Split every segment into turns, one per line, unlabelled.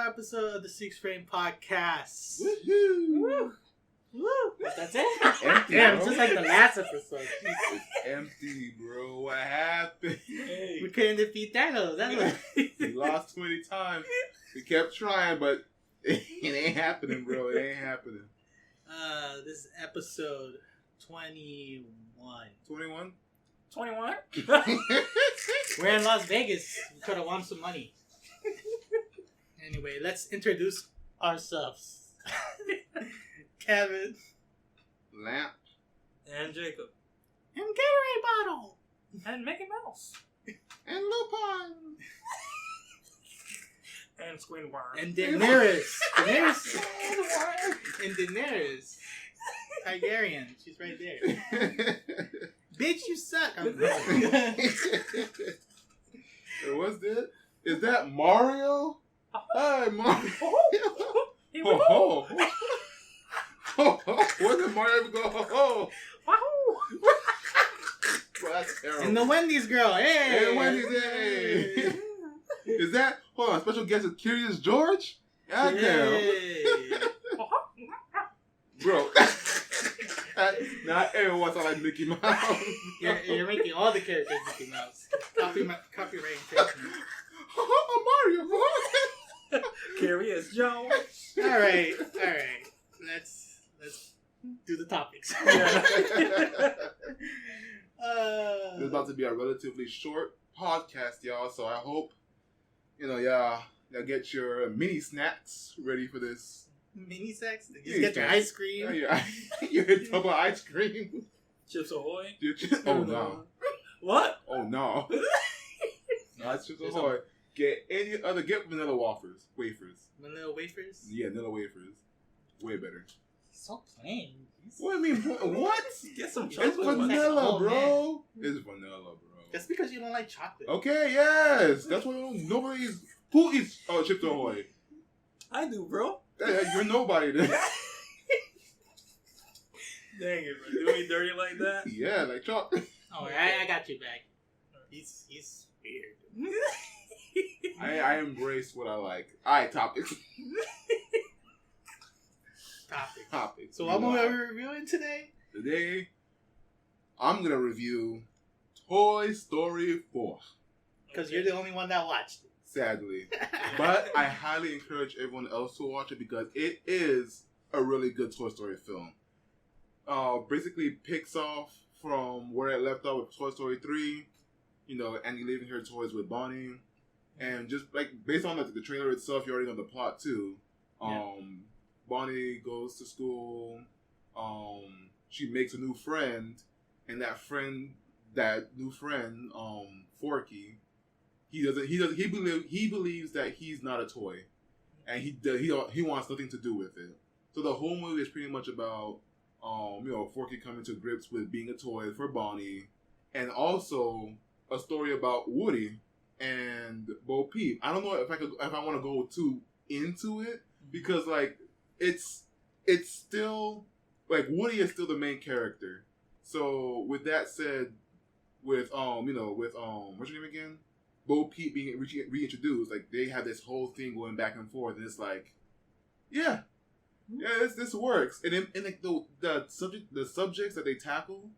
another episode of the SiXFramesPodcast.
Woohoo!
Woo! That's it?
Empty,
Damn,
bro.
just like the last episode.
It's empty, bro. What happened?
We couldn't defeat Thanos. That's what.
We lost 20 times. We kept trying, but it ain't happening, bro. It ain't happening.
This is episode 21.
21?
21?
We're in Las Vegas. We could have won some money. Anyway, let's introduce ourselves. Kevin.
Lamp.
And Jacob.
And Gatorade Bottle.
And Mickey Mouse.
And Lupin.
And Squidward.
And Daenerys. And Daenerys. Targaryen. She's right there. Bitch, you suck.
What's that? Is that Mario? Hi, Mario.
Oh,
Where did Mario go? Well, that's terrible.
And the Wendy's girl. Hey.
Hey, Wendy's, hey. Is that, hold on, special guest is Curious George? God damn.
Hey.
Bro. Not everyone sounds like Mickey Mouse.
You're making all the characters Mickey Mouse. Copyright infringement.
Mario.
Curious George.
All right. Let's do the topics.
It's about to be a relatively short podcast, y'all. So I hope, y'all get your mini snacks ready for this.
Mini sex? You just get your ice cream.
Yeah. You're in trouble ice cream.
Chips Ahoy.
Oh no.
What?
Oh no. No, it's Chips Ahoy. Get vanilla wafers.
Vanilla wafers?
Yeah, vanilla wafers. Way better.
He's so plain.
What do you mean? What?
Get some
It's
chocolate.
vanilla,
Oh,
bro. It's vanilla, bro.
That's because you don't like chocolate.
Okay, yes. That's why who eats Chips Ahoy?
I do, bro.
You're nobody then.
Dang it, bro. Do me dirty like that?
Yeah, like chocolate.
Oh, I got you back. He's weird.
I embrace what I like. Alright, topics. Topics.
So what movie are we reviewing today?
Today, I'm gonna review Toy Story 4.
Because you're the only one that watched it.
Sadly. But I highly encourage everyone else to watch it because it is a really good Toy Story film. Basically picks off from where it left off with Toy Story 3. Andy leaving her toys with Bonnie. And just like based on the trailer itself, you already know the plot too. Bonnie goes to school. She makes a new friend, and that new friend, Forky. He believes that he's not a toy, and he wants nothing to do with it. So the whole movie is pretty much about Forky coming to grips with being a toy for Bonnie, and also a story about Woody and Bo Peep. I don't know if I want to go too into it because like it's still like Woody is still the main character. So with that said, with what's your name again? Bo Peep being reintroduced, like they have this whole thing going back and forth, and it's like, this works, and like the subjects that they tackle,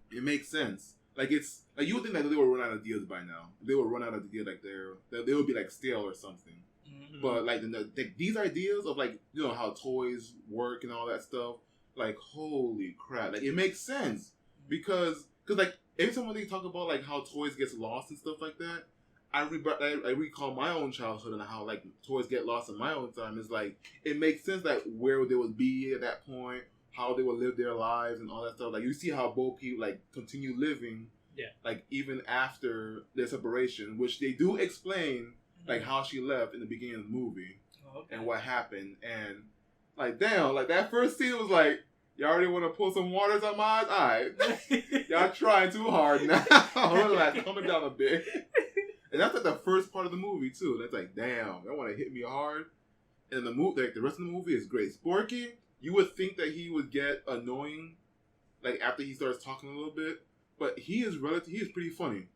it makes sense. Like it's like you would think that they would run out of ideas by now. They would run out of ideas like they would be like stale or something. Mm-hmm. But like these ideas of like how toys work and all that stuff, like holy crap, like it makes sense because like every time when they talk about like how toys gets lost and stuff like that, I recall my own childhood and how like toys get lost in my own time. It's like it makes sense that where they would be at that point, how they would live their lives and all that stuff. Like you see how Bo Peep like continue living, like even after their separation, which they do explain like how she left in the beginning of the movie and what happened. And like damn, like that first scene was like, y'all already want to pull some waters out my eyes? Alright, y'all trying too hard now. Like coming down a bit. And that's like the first part of the movie too. That's like, damn, they want to hit me hard. And the rest of the movie is great. Sporky, you would think that he would get annoying, like after he starts talking a little bit, but he is pretty funny.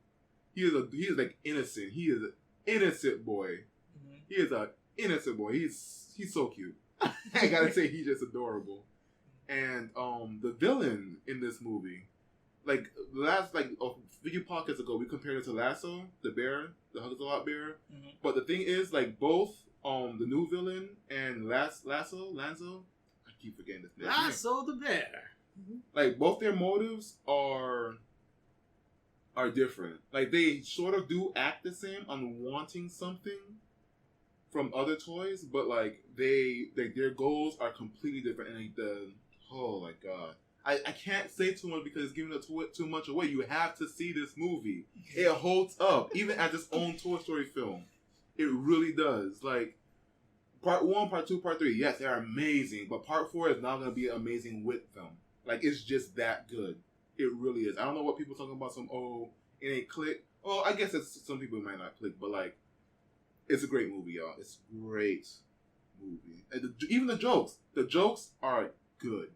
He is like innocent. He is an innocent boy. Mm-hmm. He is an innocent boy. He's so cute. I gotta say, he's just adorable. And the villain in this movie, like a few podcasts ago, we compared it to Lasso, the bear, the Hugs-a-Lot bear.
Mhm.
But the thing is, like, both the new villain and Lanzo, I keep forgetting this name.
Lasso the bear.
Like, both their motives are different. Like, they sort of do act the same on wanting something from other toys, but like their goals are completely different. And like oh my god, I can't say too much because it's giving too much away. You have to see this movie. It holds up even as its own Toy Story film. It really does. Like, part 1, part 2, part 3, yes, they're amazing, but part 4 is not going to be amazing with them. Like, it's just that good. It really is. I don't know what people talking about. It ain't click. Oh, I guess some people might not click, but like, it's a great movie, y'all. It's a great movie. And even the jokes are good.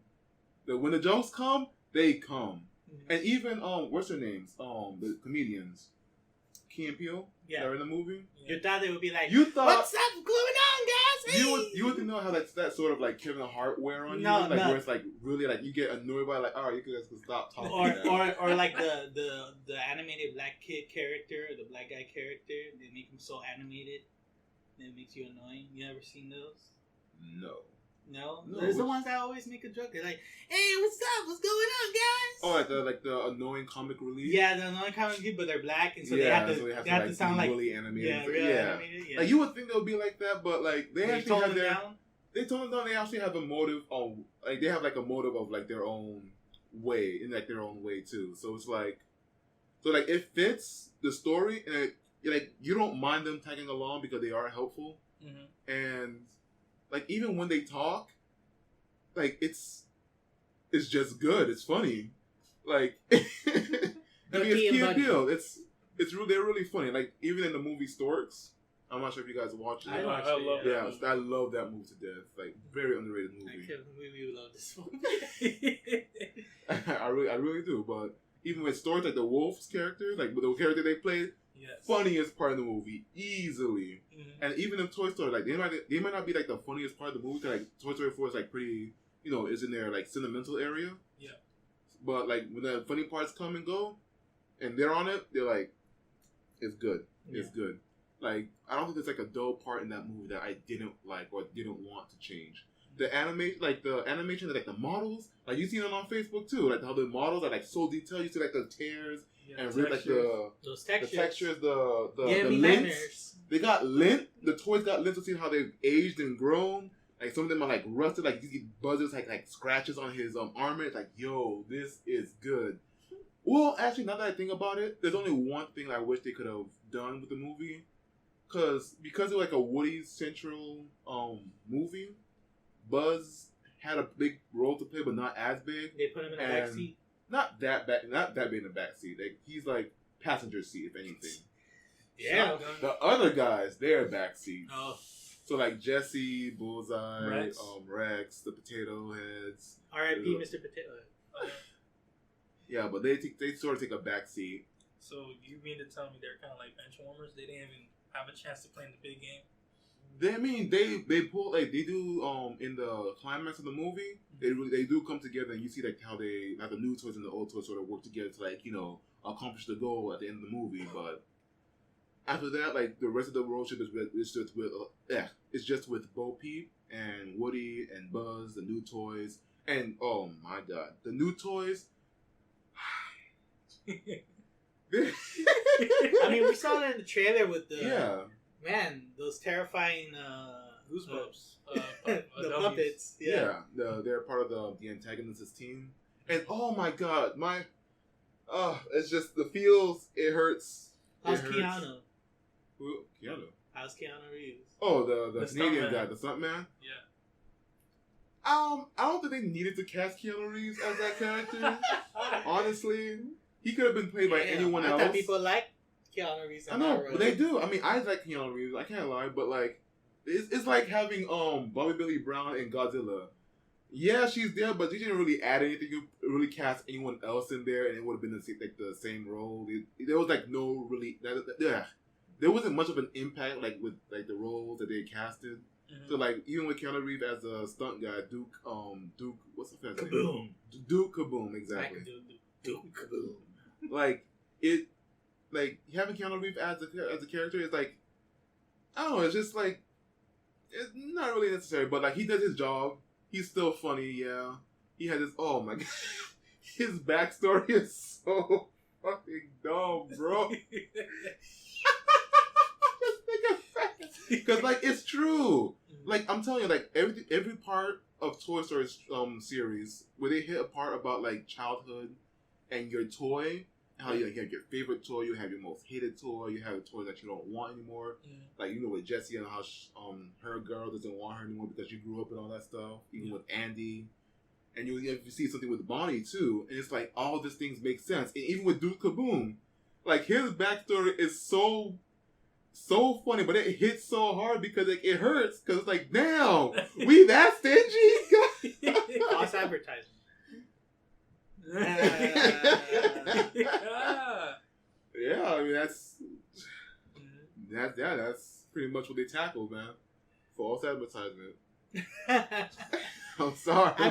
When the jokes come, they come. Mm-hmm. And even what's their names? The comedians, Key and Peele.
Yeah,
that are in the movie.
You thought they would be like,
"What's
up going on, guys?"
Hey! You would know how that's that sort of like Kevin Hart wear on you, like where it's like really like you get annoyed by like, all right, you guys can stop talking.
Or like the animated black kid character, the black guy character, they make him so animated that it makes you annoying. You ever seen those? No, there's the ones that always make a joke. They're like, "Hey, what's up? What's going on, guys?"
Oh, like the annoying comic relief.
Yeah, the annoying comic relief, but they're black, and so they have to sound like
really animated.
Yeah, really animated. Yeah.
Like you would think they would be like that, but like they actually have
down.
They tone them down. They actually have a motive on, like they have like a motive of like their own way, in like their own way too. So it's like, it fits the story, and like you don't mind them tagging along because they are helpful, and. Like, even when they talk, like, it's just good. It's funny. Like, I mean, it's Key and Peele. They're really funny. Like, even in the movie Storks, I'm not sure if you guys watched it.
I love
that. Yeah, I love that movie to death. Like, very underrated movie.
I can't believe you love this movie.
I really do. But even with Storks, like the Wolf's character, like the character they played,
yes.
Funniest part of the movie, easily. And even in Toy Story, like they might not be like the funniest part of the movie. Cause, like Toy Story 4 is like pretty, is in their like sentimental area.
Yeah.
But like when the funny parts come and go, and they're on it, they're like, it's good. Yeah. It's good. Like I don't think there's like a dull part in that movie that I didn't like or didn't want to change. The animation, like the models, like you see them on Facebook too. Like how the models are like so detailed. You see like the tears. Yeah, and really, like
those textures,
the lints. They got lint. The toys got lint to see how they've aged and grown. Like some of them are like rusted. Like you get buzzers, like scratches on his armor. It's like, yo, this is good. Well, actually, now that I think about it, there's only one thing I wish they could have done with the movie, because it's like a Woody central movie. Buzz had a big role to play, but not as big.
They put him in a backseat.
Not that big in the backseat. Like he's like passenger seat, if anything.
Yeah.
The other guys, they're backseat.
Oh.
So like Jesse, Bullseye,
Rex,
the Potato Heads.
R.I.P. Mr. Potato Head.
Yeah, but they sort of take a backseat.
So you mean to tell me they're kind of like bench warmers? They didn't even have a chance to play in the big game.
They pull like they do in the climax of the movie. They do come together, and you see like how the new toys and the old toys sort of work together to like accomplish the goal at the end of the movie. But after that, like the rest of the road trip is just with Bo Peep and Woody and Buzz, the new toys, and oh my god, the new toys.
I mean, we saw it in the trailer with the man, those terrifying
goosebumps.
The puppets. Yeah.
They're part of the antagonist's team. And oh my god, it's just the feels. It hurts.
How's Keanu?
Who? Keanu?
How's Keanu Reeves?
Oh, the Canadian guy, the stuntman.
Yeah.
I don't think they needed to cast Keanu Reeves as that character. Honestly, he could have been played by anyone else.
I thought people like Keanu Reeves.
I know, but they do. I mean, I like Keanu Reeves. I can't lie, but like, it's like having Bobby Billy Brown in Godzilla. Yeah, she's there, but you didn't really add anything. You really cast anyone else in there, and it would have been the same role. There was like no really. there wasn't much of an impact like with like the roles that they casted. Mm-hmm. So like even with Keanu Reeves as a stunt guy, Duke, what's the first name? Duke Kaboom, exactly.
Duke Kaboom.
Like having Keanu Reeves as a character is like, I don't know, it's just like it's not really necessary, but like he does his job. He's still funny, yeah. He had this. Oh my god, his backstory is so fucking dumb, bro. Because like it's true. Like I'm telling you, like every part of Toy Story series where they hit a part about like childhood and your toy, how you have your favorite toy, you have your most hated toy, you have a toy that you don't want anymore. Like with Jessie and how her girl doesn't want her anymore because she grew up and all that stuff. Even with Andy, and you see something with Bonnie too, and it's like all these things make sense. And even with Duke Kaboom, like his backstory is so funny, but it hits so hard because like, it hurts because it's like, damn, we that stingy.
False advertising.
Yeah, I mean that's pretty much what they tackled, man. False advertisement. I'm sorry.
I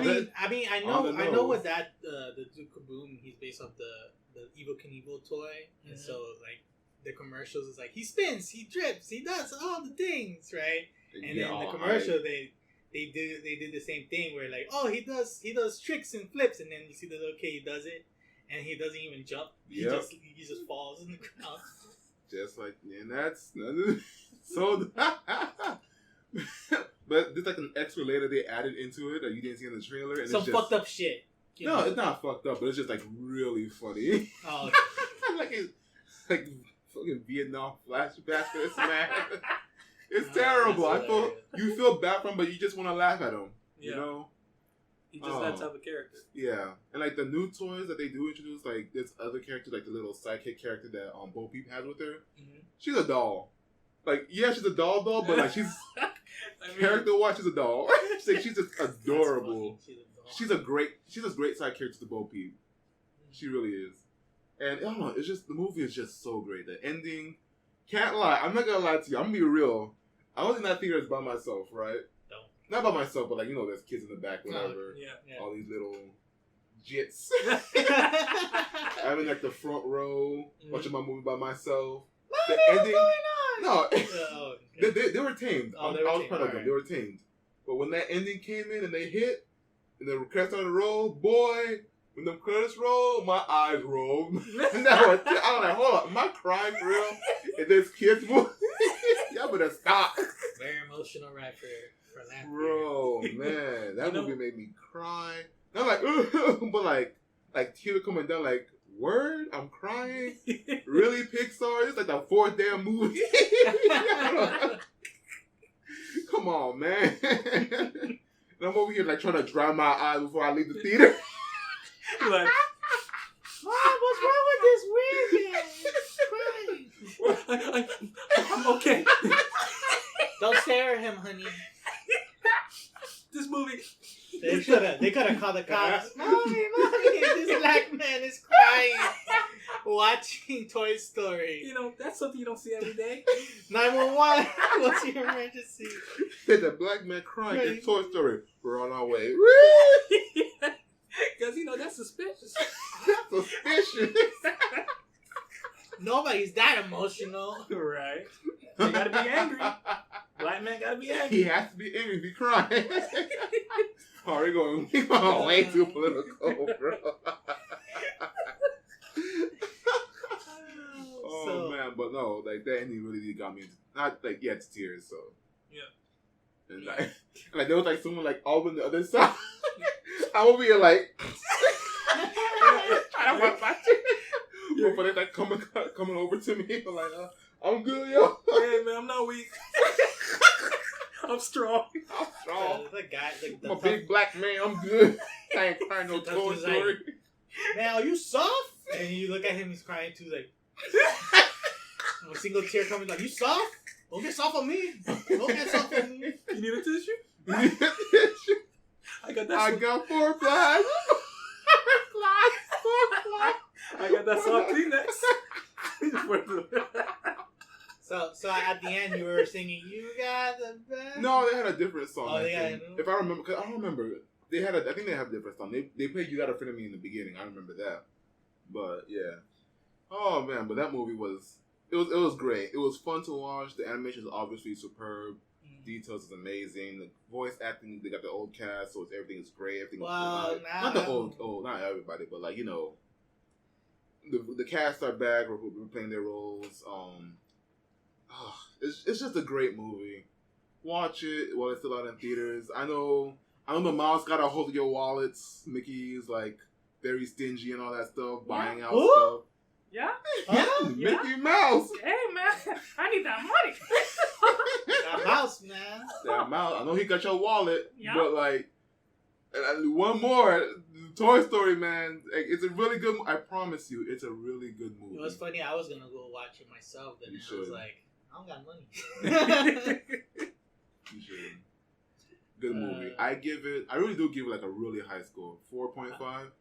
mean, I know with that the Duke Kaboom, he's based off the Evel Knievel toy, and so like the commercials is like he spins, he drips, he does all the things, right? And then the commercial they did the same thing where like, oh, he does tricks and flips, and then you see the little kid, he does it, and he doesn't even jump. He just falls in the ground.
Just like, and that's so. But there's like an extra layer they added into it that you didn't see in the trailer. And
some
it's just,
fucked up shit.
No, it's not fucked up, but it's just like really funny.
Oh, okay.
Like it's like fucking Vietnam flashbacks for this man. It's terrible. You feel bad for him, but you just want to laugh at him. Yeah. You know?
He's just that type of character.
Yeah. And like the new toys that they do introduce, like this other character, like the little sidekick character that Bo Peep has with her. Mm-hmm. She's a doll. Like, yeah, she's a doll, but like she's character-wise, she's a doll. She's just adorable. She's a great side character to Bo Peep. She really is. And I don't know, it's just the movie is just so great. The ending, can't lie. I'm not gonna lie to you. I'm gonna be real. I was in that theater by myself, right? Not by myself, but like there's kids in the back, whatever. Yeah. All these little jits. I'm in like the front row, watching my movie by myself. The ending. No, they were tamed. I was part of them. They were tamed. But when that ending came in and they hit, and the credits started to roll, boy, when the credits rolled, my eyes rolled. And I was like, hold up, am I crying for real? And there's kids moving. Y'all better stop.
Very emotional right for that.
Bro, man, that movie made me cry. And I'm like, but like tears coming down, like, word? I'm crying? Really, Pixar? It's like the fourth damn movie. Come on, man. And I'm over here like trying to dry my eyes before I leave the theater.
Like, Mom, what's wrong with this weird man?
I'm okay.
Don't stare at him, honey.
This movie.
They could have called the cops. Mommy, this black man is crying watching Toy Story.
You know, that's something you don't see every day.
911, what's your emergency?
There's a black man crying in Toy Story. We're on our way.
Because, that's suspicious.
That's suspicious.
Nobody's that emotional.
Right. You gotta be angry. Black man gotta be angry.
He has to be angry if he crying. Oh, we're going way too political, bro. Man, but no, like that ending really got me. Not like to tears, so yeah. And like there was like someone like all on the other side. I'm over here like trying to watch my tears. But they like coming over to me. I'm like, I'm good, yo.
Hey man, I'm not weak. I'm strong.
The guy,
I'm a big black man. I'm good. I ain't crying no Toy Story.
Man, are you soft? And you look at him, he's crying too, like a single tear coming, like, you soft? Don't get soft on me. Don't get soft on me.
You need a tissue? I got that.
I got 4 flies. 4 flies.
I got that soft Kleenex.
at the end you were singing, "You got the best."
No, they had a different song.
Oh, they got
if I remember, cause I don't remember. They had I think they have a different song. They played "You Got a Friend of Me" in the beginning. I remember that. But yeah. Oh man, but that movie was great. It was fun to watch. The animation is obviously superb. Details is amazing. The voice acting, they got the old cast, so everything is great. Everything was not the old, not everybody, but like the cast are back. We're playing their roles. It's just a great movie. Watch it while it's still out in theaters. I know the mouse got a hold of your wallets. Mickey's like very stingy and all that stuff, buying out stuff.
Yeah?
Mickey Mouse.
Hey, man. I need that money.
That mouse, man.
That mouse. I know he got your wallet, but like, one more. Toy Story, man. Like, it's a really good. I promise you, it's a really good movie.
It was funny. I was gonna go watch it myself, then I was like, I don't got money.
You should. Good movie. I really do give it like a really high score. 4.5.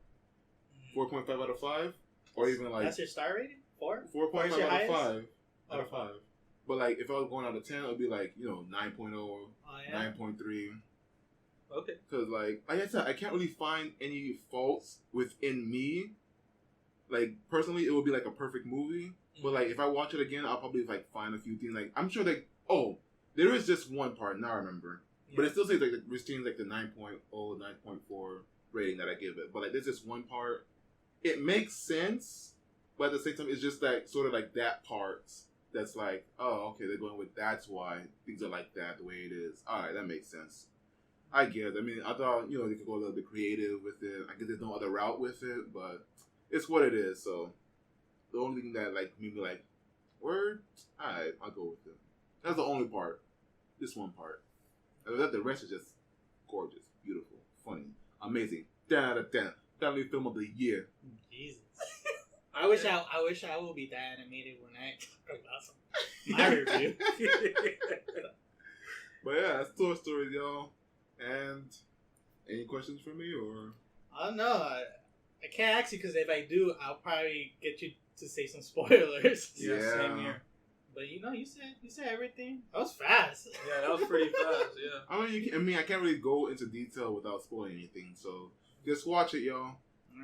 4.5 out of 5. Or even like...
That's your star rating? 4?
4.5 out of 5. Out of 5. But like, if I was going out of 10, it would be like, 9.0, 9.3.
Okay.
Because like I said, I can't really find any faults within me. Like, personally, it would be like a perfect movie. But like, if I watch it again, I'll probably like find a few things. Like, I'm sure like, there is just one part, now I remember. Yeah. But it still says like it retains like the 9.0, 9.4 rating that I give it. But like, there's just one part. It makes sense, but at the same time, it's just like sort of like that part that's like, oh, okay, they're going with that's why things are like that the way it is. All right, that makes sense. I guess. I mean, I thought they could go a little bit creative with it. I guess there's no other route with it, but it's what it is. So the only thing that like made me like, word, all right, I'll go with it. That's the only part. This one part. The rest is just gorgeous, beautiful, funny, amazing. 10 out of 10. Family film of the year.
Jesus. I wish I would be that animated when I talk about my review.
But yeah, that's Toy Story, y'all. And any questions for me, or?
I don't know. I can't ask you because if I do, I'll probably get you to say some spoilers.
Yeah, same here.
But you said everything. That was fast.
Yeah, that was pretty fast. Yeah.
I mean, I can't really go into detail without spoiling anything. So just watch it, y'all.
All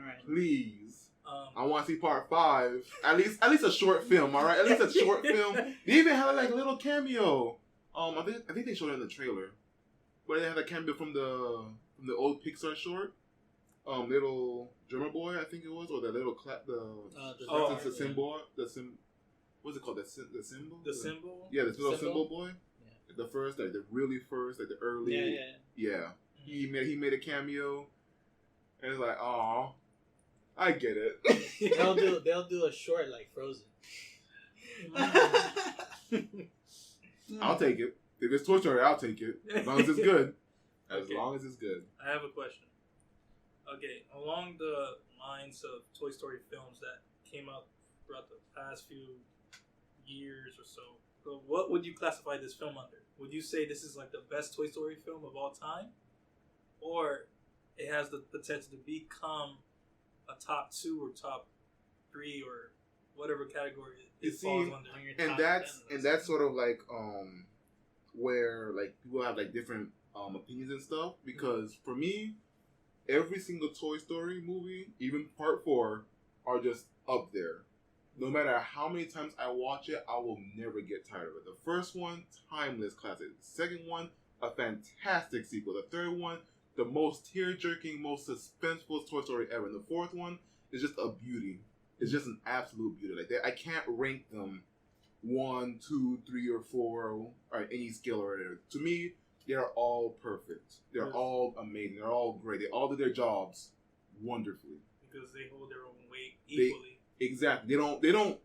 right.
Please. I want to see part 5. At least a short film. All right, at least a short film. They even had like a little cameo. I think they showed it in the trailer, but they had a cameo from the old Pixar short. Little drummer boy, I think it was, or the little the symbol. What's it called? The symbol?
The symbol?
Yeah, the little symbol boy. Yeah. The first, like the really first, like the early. Yeah. Mm-hmm. He made a cameo, and it's like, oh, I get it.
They'll do a short like Frozen.
I'll take it. If it's Toy Story, I'll take it. As long as it's good. As long as it's good.
I have a question. Okay, along the lines of Toy Story films that came out throughout the past few years or so, what would you classify this film under? Would you say this is like the best Toy Story film of all time? Or it has the potential to become a top 2 or top 3 or whatever category it falls under?
And that's sort of like where like people have like different opinions and stuff, because for me, every single Toy Story movie, even part 4, are just up there. No matter how many times I watch it, I will never get tired of it. The first one, timeless classic. The second one, a fantastic sequel. The third one, the most tear-jerking, most suspenseful Toy Story ever. And the fourth one is just a beauty. It's just an absolute beauty. Like I can't rank them 1, 2, 3, or 4, or any scale or whatever. To me, they're all perfect. They're all amazing. They're all great. They all do their jobs wonderfully.
Because they hold their own weight equally.
Exactly. They don't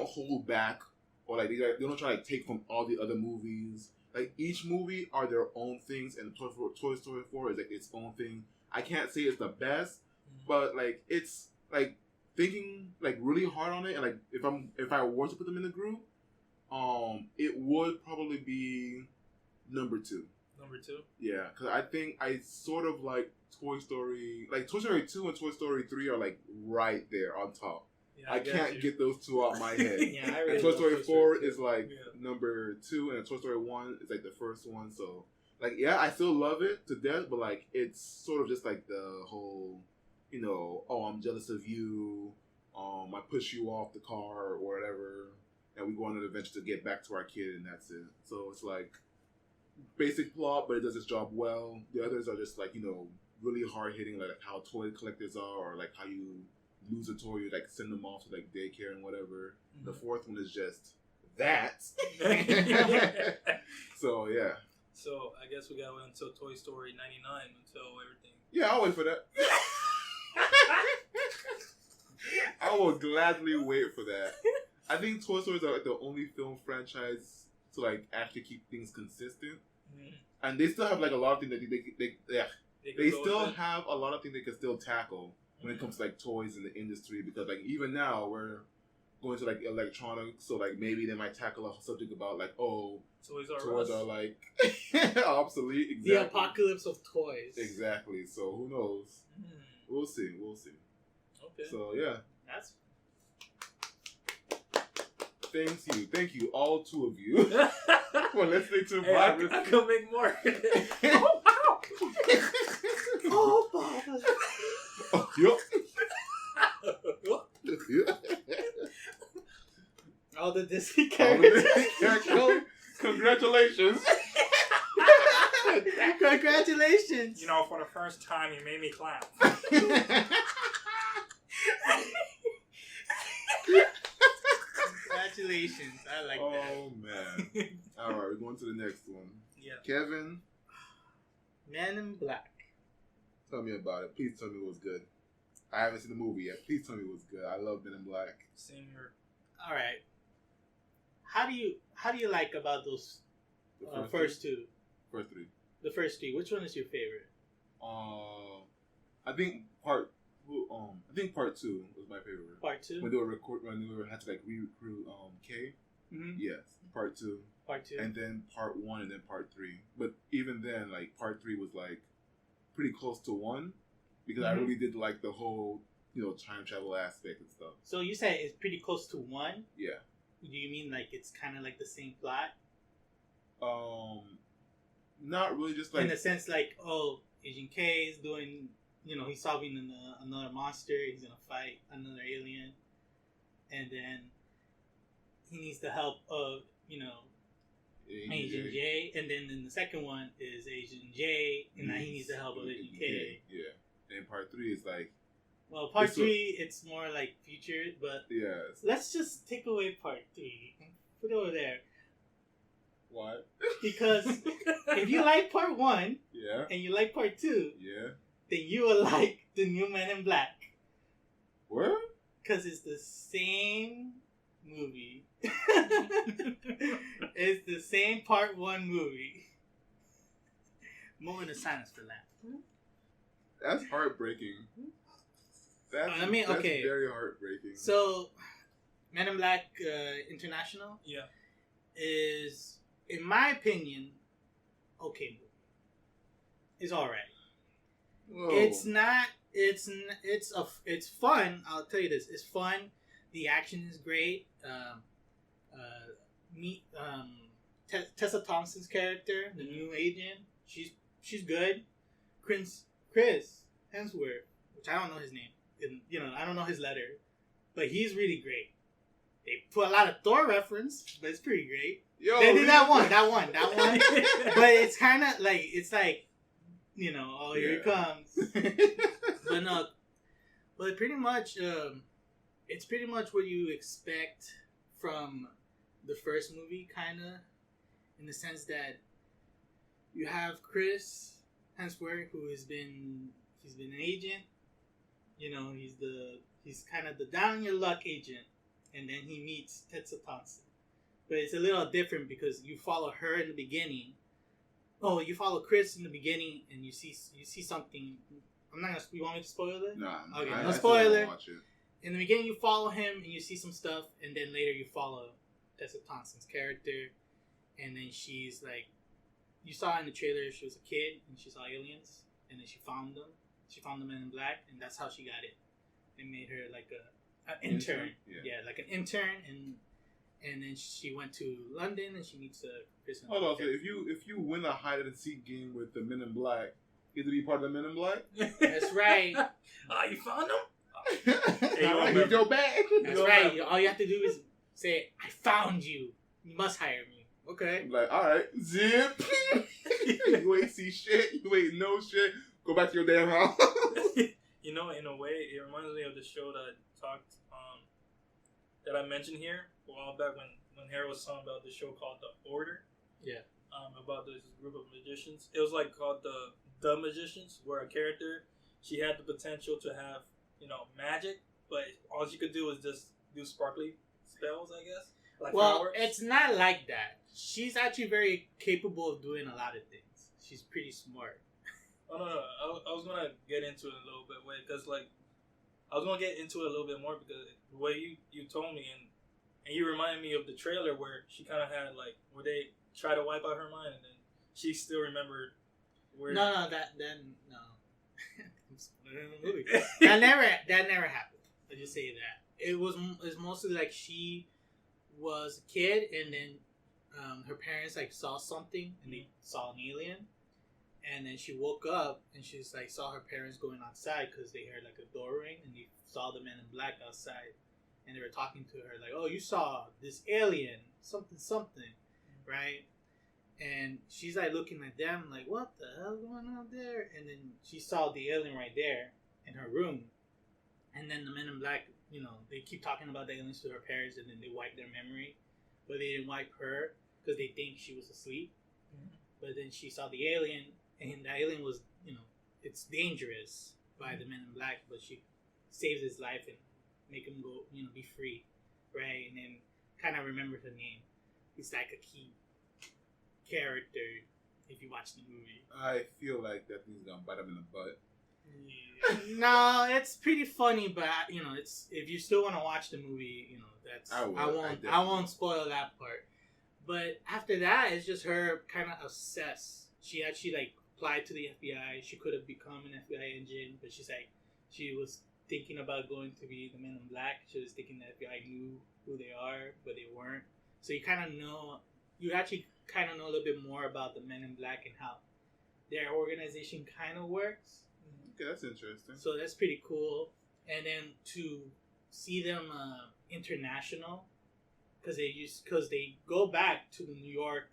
hold back, or like they don't try to take from all the other movies. Like each movie are their own things, and Toy Story 4 is like its own thing. I can't say it's the best, but like it's like thinking like really hard on it, and like if I were to put them in the group, it would probably be number 2.
Number 2?
Yeah, because I think I sort of like Toy Story 2 and Toy Story 3 are like right there on top. I can't get those two out my head.
Yeah, I really
and Toy Story 4
too.
is like number 2, and Toy Story 1 is like the first one. So, like, yeah, I still love it to death, but like, it's sort of just like the whole, you know, oh, I'm jealous of you. I push you off the car or whatever, and we go on an adventure to get back to our kid, and that's it. So it's like basic plot, but it does its job well. The others are just like, you know, really hard hitting, like how toy collectors are, or like how you lose a toy, you like send them off to like daycare and whatever. Mm-hmm. The fourth one is just that. So yeah.
So I guess we gotta wait until Toy Story 99 until everything.
Yeah, I'll wait for that. I will gladly wait for that. I think Toy Story is like the only film franchise to like actually keep things consistent, and they still have like a lot of things that they still have a lot of things they can still tackle when it comes to like toys in the industry, because like even now we're going to like electronics, so like maybe they might tackle a subject about like, oh, toys are like obsolete. Exactly.
The apocalypse of toys.
Exactly. So who knows? We'll see.
Okay.
So yeah.
That's.
Thank you, all two of you, for listening to
I can make more.
Oh, Baba.
Oh, yep.
All the Disney characters.
Congratulations.
Congratulations.
You know, for the first time, you made me clap.
Congratulations. I like that.
Oh, man. All right, we're going to the next one.
Yeah.
Kevin.
Men in Black.
Tell me about it. Please tell me it was good. I haven't seen the movie yet. Please tell me it was good. I love Men in Black.
Same here.
All right. How do you like about those first two?
First three.
The first three. Which one is your favorite?
I think part 2 was my favorite.
Part 2?
When they had to like re-recruit K. Mm-hmm. Yes, part 2.
Part 2.
And then part 1 and then part 3. But even then, like part 3 was like pretty close to 1, because I really did like the whole, you know, time travel aspect and stuff.
So you say it's pretty close to 1?
Yeah.
Do you mean like it's kind of like the same plot?
Not really, just like
in the sense like, oh, Agent K is doing, you know, he's solving another monster. He's gonna fight another alien, and then he needs the help of, you know, Agent J. And then in the second one is Agent J, and now he needs the help of Agent K.
Yeah. And part 3 is like,
well, part 3 it's more like future, but
yes.
Let's just take away part 3 and put it over there.
Why?
Because if you like part 1, and you like part 2, then you will like the new Men in Black.
What?
Because it's the same movie. It's the same part 1 movie. Moment of silence for that.
That's heartbreaking. That's
okay.
very heartbreaking.
So, Men in Black International is, in my opinion, okay movie. It's alright. It's not. It's fun. I'll tell you this. It's fun. The action is great. Tessa Thompson's character, the new agent, she's good. Chris Hemsworth, which I don't know his name. You know, I don't know his letter, but he's really great. They put a lot of Thor reference, but it's pretty great. They did that one. But it's kind of like, it's like, you know, oh, here it comes. But no, but pretty much, it's pretty much what you expect from the first movie, kind of, in the sense that you have Chris Hemsworth, he's been an agent. You know, he's kind of the down on your luck agent, and then he meets Tessa Thompson. But it's a little different because you follow her in the beginning. Oh, you follow Chris in the beginning, and you see something. I'm not gonna. You want me to spoil it?
No.
Okay, no spoiler. In the beginning, you follow him, and you see some stuff, and then later you follow Tessa Thompson's character, and then she's like, you saw in the trailer, she was a kid, and she saw aliens, and then she found them. She found the Men in Black, and that's how she got it. They made her like An intern. Yeah, like an intern, and then she went to London and she meets a person.
Hold on, so if you win a hide and seek game with the Men in Black, you get to be part of the Men in Black.
That's right.
You found them.
Hey, you your bag.
That's right. All you have to do is say, "I found you. You must hire me." Okay.
I'm like, all right, zip. You ain't see shit. You ain't know shit. Go back to your damn house.
You know, in a way, it reminds me of the show that that I mentioned here a while back when Harold was talking about the show called The Order.
Yeah.
About this group of magicians. It was like called the Magicians, where a character, she had the potential to have, magic, but all she could do was just do sparkly spells, I guess. Like fireworks.
It's not like that. She's actually very capable of doing a lot of things. She's pretty smart.
Oh, no. I was going to get into it a little bit, because, I was going to get into it a little bit more because the way you told me, and you reminded me of the trailer where she kind of had, where they try to wipe out her mind, and then she still remembered where...
No. that never happened. I'll just say that. It was mostly like she was a kid, and then her parents, saw something, and they saw an alien. And then she woke up and she's saw her parents going outside because they heard a door ring and they saw the Men in Black outside, and they were talking to her oh, you saw this alien, something, right? And she's looking at them what the hell going on there? And then she saw the alien right there in her room, and then the Men in Black, they keep talking about the aliens to her parents, and then they wipe their memory, but they didn't wipe her because they think she was asleep. Mm-hmm. But then she saw the alien. And the alien was, it's dangerous by the Men in Black, but she saves his life and make him go, be free, right? And then kind of remember her name. He's a key character if you watch the movie.
I feel like that thing's gonna bite him in the butt.
Yeah. No, it's pretty funny, but it's if you still want to watch the movie, that's I won't spoil that part. But after that, it's just her kind of obsessed. She actually applied to the FBI. She could have become an FBI agent, but she was thinking about going to be the Men in Black. She was thinking the FBI knew who they are, but they weren't. So you actually kind of know a little bit more about the Men in Black and how their organization kind of works.
Okay, that's interesting.
So that's pretty cool. And then to see them international, because they go back to the New York,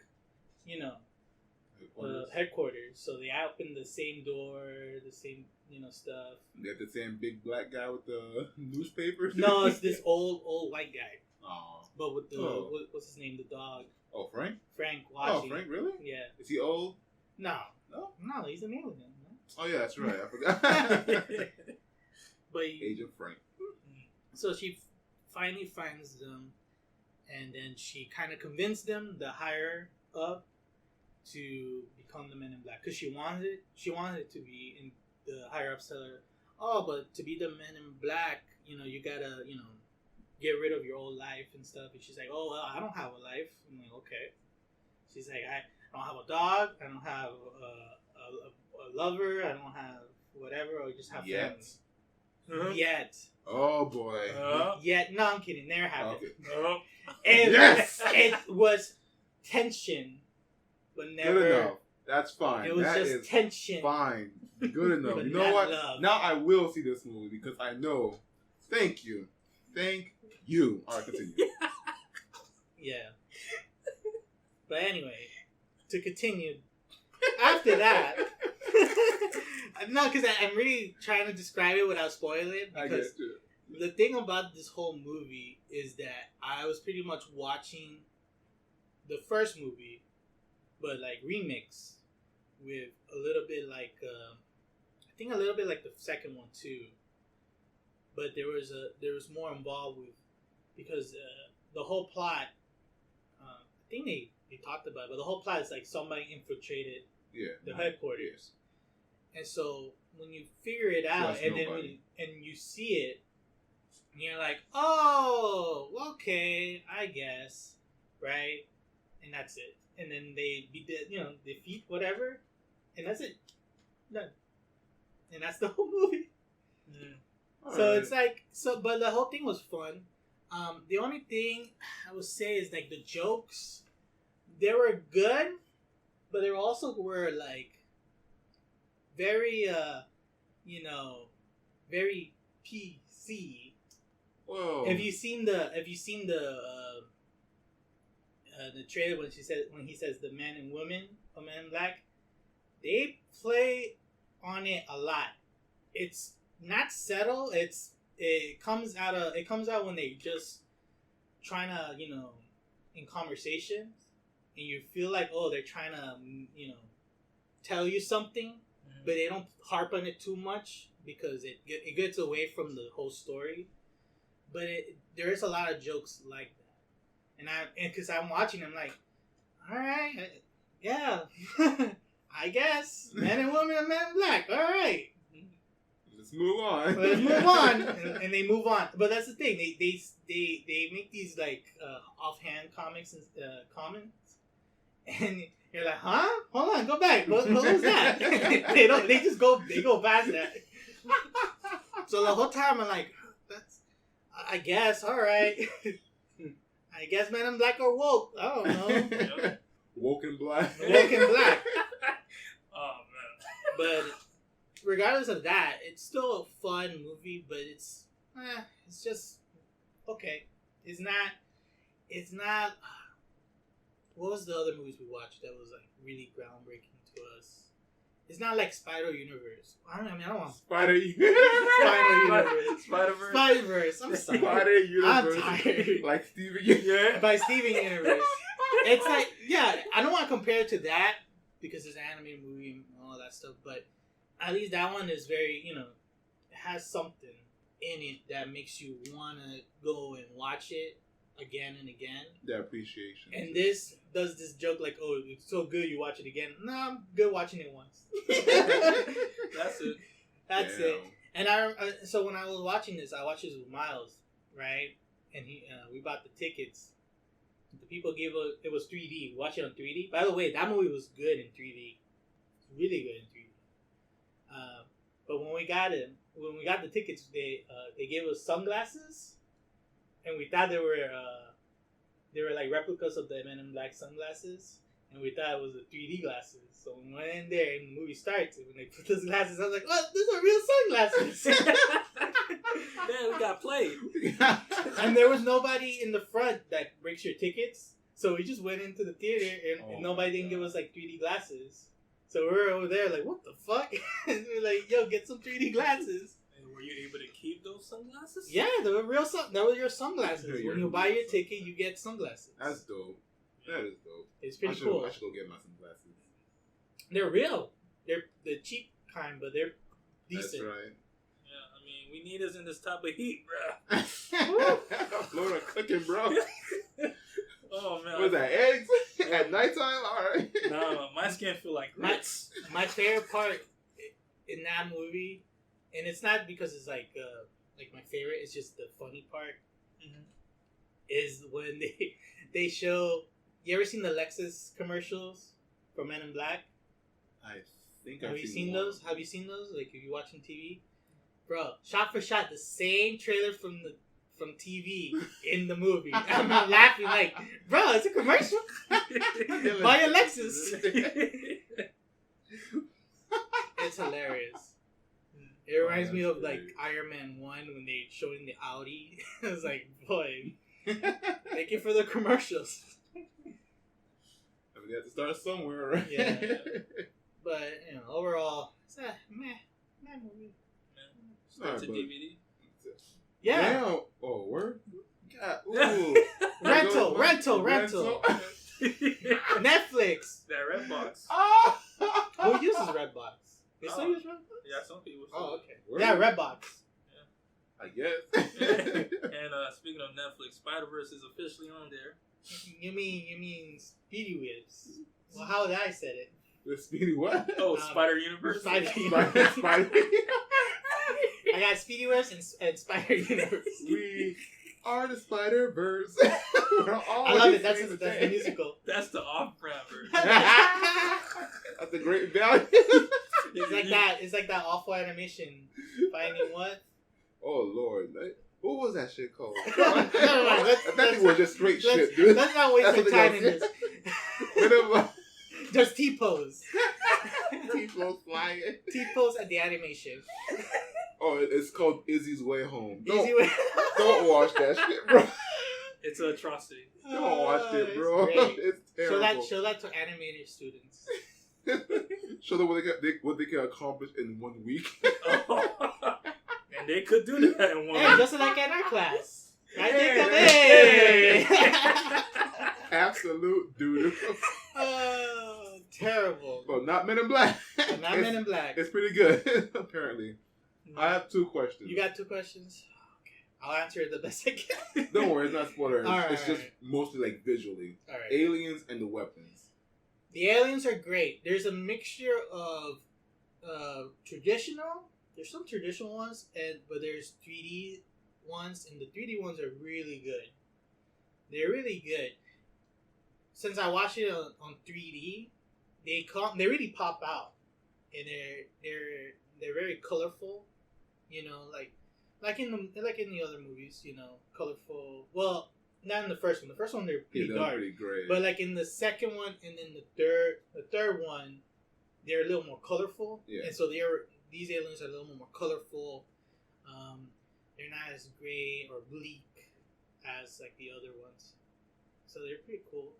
headquarters. So they open the same door, the same, stuff.
They have the same big black guy with the newspapers?
No, it's this old white guy.
Oh.
But with the, what's his name? The dog.
Oh, Frank?
Frank watching.
Oh, Frank, really?
Yeah.
Is he old?
No, he's an alien. Man.
Oh, yeah, that's right. I forgot.
But
Agent Frank.
So she finally finds them, and then she kind of convinced them, the higher up, to become the Men in Black, because she wanted it to be, in the higher ups tell her, oh, but to be the Men in Black, you gotta, get rid of your old life and stuff. And she's like, oh, well, I don't have a life. I'm like, okay. She's like, I don't have a dog, I don't have a lover, I don't have whatever, or just have friends. Yet.
Oh boy.
Yet. No, I'm kidding. Never happened.
Okay. Yes.
It was tension. But never.
Good enough. That's fine.
It was just tension.
Fine. Good enough. You know what?
Love.
Now I will see this movie because I know. Thank you. All right, continue.
Yeah. But anyway, to continue, after that, no, because I'm really trying to describe it without spoiling it. Because the thing about this whole movie is that I was pretty much watching the first movie, but remix with a little bit I think a little bit like the second one too. But there was more involved with, because the whole plot, I think they talked about it, but the whole plot is somebody infiltrated the headquarters. And so when you figure it out, and then you see it, you're like, oh, okay, I guess, right? And that's it. And then they defeat whatever, and that's it. Done. And that's the whole movie. So it's like but the whole thing was fun. The only thing I would say is like the jokes, they were good, but they also were like very very PC.
Whoa.
Have you seen the trailer when he says the man and women of Men in Black? They play on it a lot. It's not subtle. It comes out when they just trying to in conversations, and you feel like they're trying to tell you something, but they don't harp on it too much because it gets away from the whole story. But there is a lot of jokes like that, and because I'm watching, I'm like, all right, yeah, I guess men and women are Men in Black. All right,
let's move on.
and they move on. But that's the thing, they make these like offhand comments, and you're like, huh? Hold on, go back. What was that? They go past that. So the whole time I'm like, I guess, all right. I guess Men in Black are woke. I don't know.
Woke and black.
Woke and black.
Oh, man.
But regardless of that, it's still a fun movie, but it's just okay. It's not. What was the other movies we watched that was like really groundbreaking to us? It's not like Spider-Universe. I don't want
Spider-Verse.
Spider-Verse. I'm sorry.
Spider-Universe.
I'm tired.
Like Steven Universe.
By Steven Universe. It's like, I don't want to compare it to that because it's an animated movie and all that stuff, but at least that one is very, it has something in it that makes you want to go and watch it again and again.
The appreciation.
And this does this joke like, oh, it's so good you watch it again. No, I'm good watching it once.
That's it.
That's it. And so when I was watching this, I watched this with Miles, right? And we bought the tickets. The people gave it was 3D. We watched it on 3D. By the way, that movie was good in 3D. Really good in 3D. But when we got the tickets, they gave us sunglasses, and we thought they were like replicas of the Men in Black sunglasses, and we thought it was the 3D glasses. So when we went in there and the movie starts, and when they put those glasses, I was like, "Oh, these are real sunglasses!"
Man, we got played.
And there was nobody in the front that breaks your tickets, so we just went into the theater, and nobody didn't give us like 3D glasses. So we were over there like, what the fuck? And we were like, yo, get some 3D glasses.
And were you able to keep those sunglasses?
Yeah, they were real. That was your sunglasses. When you buy your ticket, you get sunglasses.
That's dope. That is dope.
It's pretty cool.
I should go get my sunglasses.
They're real. They're the cheap kind, but they're decent.
That's right.
Yeah, I mean, we need us in this type of heat, bro.
Florida cooking, bro.
Oh man.
What is that, eggs? At nighttime? Alright.
No, my skin feel like grits.
My favorite part in that movie, and it's not because it's like my favorite, it's just the funny part, is when they show, you ever seen the Lexus commercials for Men in Black?
I think
Have you seen those? Have you seen those? Like, if you're watching TV? Bro, shot for shot, the same trailer from TV in the movie. I'm not laughing like, bro, it's a commercial. Buy a Lexus. It's hilarious. It reminds me of like Iron Man 1 when they showing the Audi. I was like, boy, thank you for the commercials.
We have to start somewhere, right?
Yeah. But, overall, it's a meh movie.
It's a DVD.
Yeah.
Damn. Oh, word? God. Ooh.
rental. Netflix.
That Redbox.
Oh.
Who uses Redbox? They still use Redbox?
Yeah, some people.
Oh, okay.
Word?
Yeah, Redbox.
Yeah. I guess.
And speaking of Netflix, Spider-Verse is officially on there.
You mean Speedy Whips? Well, how did I said it?
The Speedy what?
Oh, Spider-Universe?
Spider-Universe.
Spider.
I got Speedy Whips and Spider-Universe.
We are the Spider-Verse.
I love it. That's the musical.
That's the off-brand version.
That's a great value.
It's like that. It's like that awful animation. Finding what?
Oh Lord, what was that shit called?
I
thought it was just straight shit, dude.
Let's not waste our time in this. Just T-pose.
T-pose flying.
T-pose at the animation.
Oh, it's called Izzy's Way Home.
Don't
watch that shit, bro.
It's an atrocity.
Don't watch it, bro. It's terrible.
Show that to animated students.
Show them what they can accomplish in 1 week.
And they could do that in 1 week.
Just like in our class. Right there,
Absolute dude.
Oh, terrible.
Well, not Men in Black.
Men in Black.
It's pretty good, apparently. I have 2 questions.
You got 2 questions? Okay. I'll answer it the best I can.
Don't worry, it's not spoilers.
Right,
it's just mostly like visually.
All right.
Aliens and the weapons.
The aliens are great. There's a mixture of traditional. There's some traditional ones, but there's 3D ones, and the 3D ones are really good. They're really good. Since I watched it on 3D, they really pop out, and they're very colorful. You know, like in the other movies, you know, colorful. Well, not in the first one. The first one they're pretty dark,
pretty gray.
But like in the second one and then the third one, they're a little more colorful.
Yeah.
And so these aliens are a little more colorful. They're not as gray or bleak as like the other ones. So they're pretty cool.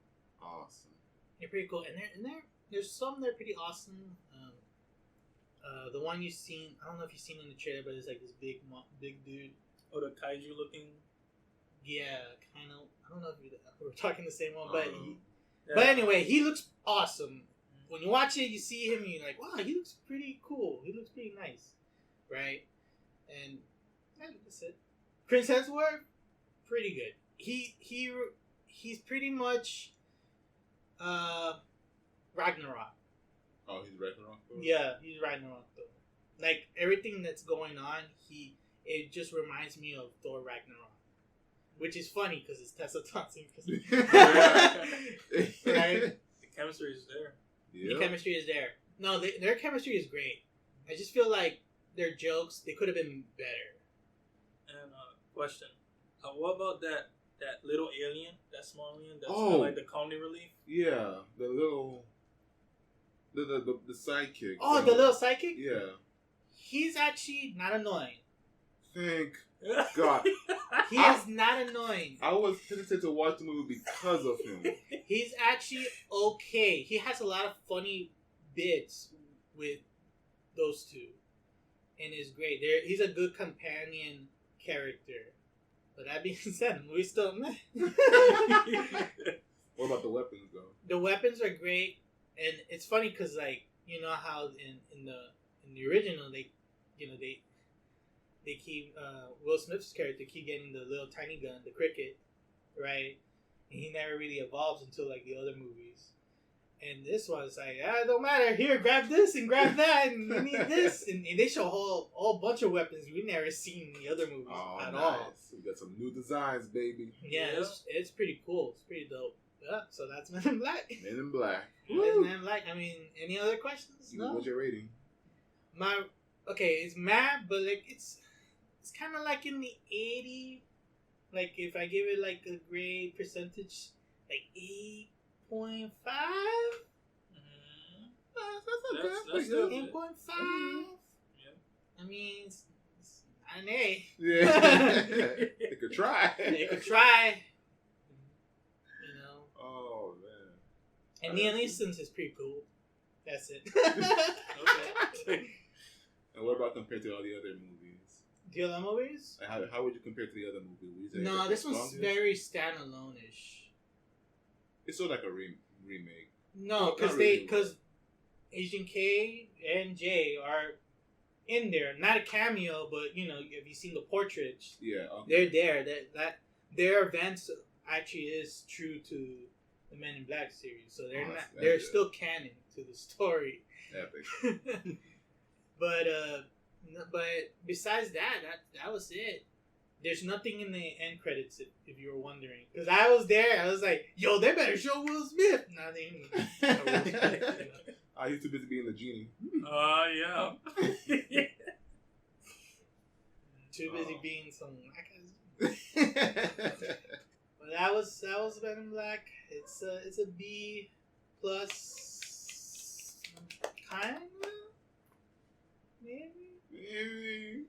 Awesome.
They're pretty cool, and there's some that are pretty awesome. The one you've seen, I don't know if you've seen in the trailer, but it's like this big dude.
Oh, the kaiju looking.
Yeah, kind of. I don't know if we're talking the same one,
Yeah.
But anyway, he looks awesome. When you watch it, you see him, and you're like, wow, he looks pretty cool. He looks pretty nice, right? And that's it. Chris Hemsworth, pretty good. He's pretty much Ragnarok.
Oh, he's Ragnarok though?
Yeah, he's Ragnarok though. Like everything that's going on, it just reminds me of Thor Ragnarok, which is funny because it's Tessa Thompson. Right?
The chemistry is there.
Yep.
The chemistry is there. No, their chemistry is great. I just feel like their jokes, they could have been better.
And question, what about that little alien, that small alien, that's kind of like the comedy relief?
Yeah, the little, the sidekick.
Oh, the little sidekick?
Yeah.
He's actually not annoying.
Thank God.
He is not annoying.
I was hesitant to watch the movie because of him.
He's actually okay. He has a lot of funny bits with those two. And it's great. He's a good companion character. But that being said, the movie's still meh.
What about the weapons, though?
The weapons are great. And it's funny because, like, you know how in the original, they keep, Will Smith's character keep getting the little tiny gun, the cricket, right? And he never really evolves until, like, the other movies. And this one's like, it don't matter. Here, grab this and grab that, and you need this. And they show a whole bunch of weapons we've never seen in the other movies at all.
We got some new designs, baby.
Yeah, it's pretty cool. It's pretty dope. Yeah, so that's Men in Black.
Men in Black.
Men in Black. I mean, any other questions? No.
What's your rating?
It's mad, but like it's kind of like in the 80. Like if I give it like a grade percentage, like 8.5.
That's
8.5.
Yeah.
I mean, it's not an A.
Yeah. They could try.
They could try. You know.
Oh man.
And Neon Genesis is pretty cool. That's it.
Okay.
And what about compared to all the other movies?
The other movies?
How would you compare to the other movies?
No, this one's very standalone-ish.
It's sort of like a remake.
No, because Asian K and J are in there. Not a cameo, but you know, have you seen the portraits?
Yeah, okay.
They're there. That their events actually is true to the Men in Black series, so they're still canon to the story.
Epic.
But besides that was it. There's nothing in the end credits if you were wondering, because I was there. I was like, "Yo, they better show Will Smith." Nothing.
I used to be being the genie.
Yeah.
too busy being some black guys. But that was Men in Black. It's a B plus, kinda, maybe. Yeah.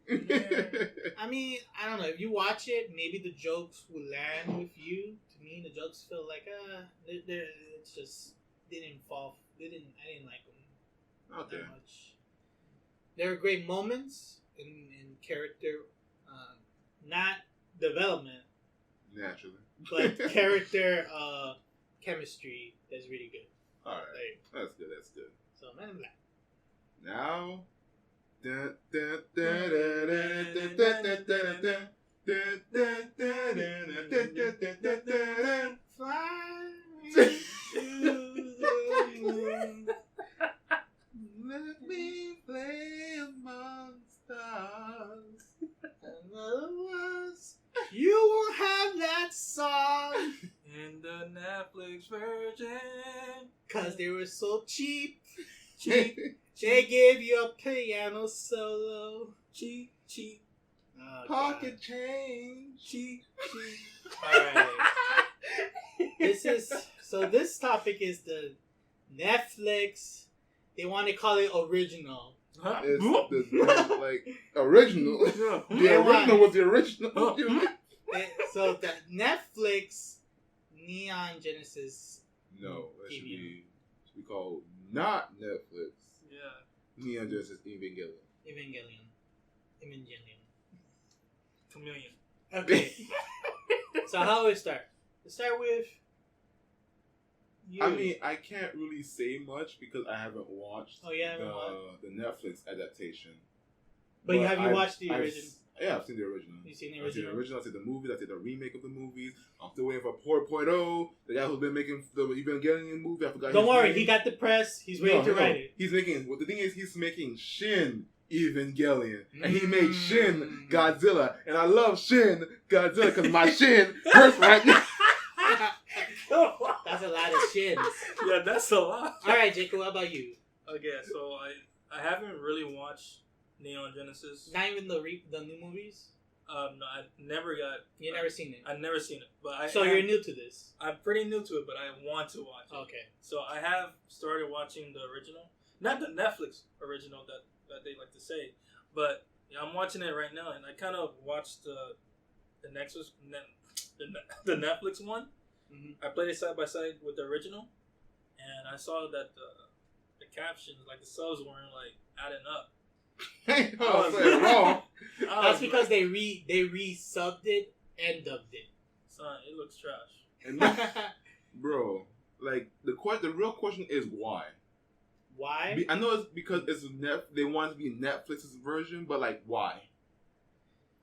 I mean, I don't know. If you watch it, maybe the jokes will land with you. To me, the jokes feel like it's just didn't fall. I didn't like them that much. There are great moments in character, not development,
naturally,
but character chemistry that's really good.
All right, that's good. That's good.
So Men in Black.
Now.
Fly me to the moon. Let me play among stars. In other words, you won't have that song
in the Netflix version.
'Cause they were so cheap. They gave you a piano solo.
Cheap.
Oh,
pocket
God.
change.
Cheap.
Alright. This topic is the Netflix. They want to call it original.
Huh?
It's like original. The original was the original.
So the Netflix Neon Genesis.
No, that should be called not Netflix.
Yeah.
Neon Genesis Evangelion.
Chameleon.
Okay. So how do we start? Let's start with you.
I mean, I can't really say much because I haven't watched the Netflix adaptation.
But have you watched the original?
Yeah, I've seen the original.
You've seen the
I've seen
original?
the original. I've seen the movies. I've seen the remake of the movies. I'm still waiting for 4.0. The guy who's been making the Evangelion movie. I forgot.
Don't
his
worry,
name.
he got the press. He's waiting to write it.
He's making. Well, the thing is, he's making Shin Evangelion, and he made Shin Godzilla, and I love Shin Godzilla because my shin hurts right now.
That's a lot of shins.
Yeah, that's a lot.
All right, Jacob, what about you?
Okay, so I haven't really watched Neon Genesis.
Not even the new movies?
No, I never got.
You never seen it?
I've never seen it, but
you're new to this?
I'm pretty new to it, but I want to watch it.
Okay.
So I have started watching the original, not the Netflix original that they like to say, but I'm watching it right now, and I kind of watched the Netflix one. Mm-hmm. I played it side by side with the original, and I saw that the captions, like the subs, weren't like adding up.
That's because they re-subbed it and dubbed it.
Son, it looks trash.
And bro, like the real question is why?
Why?
I know it's because they want it to be Netflix's version, but like why?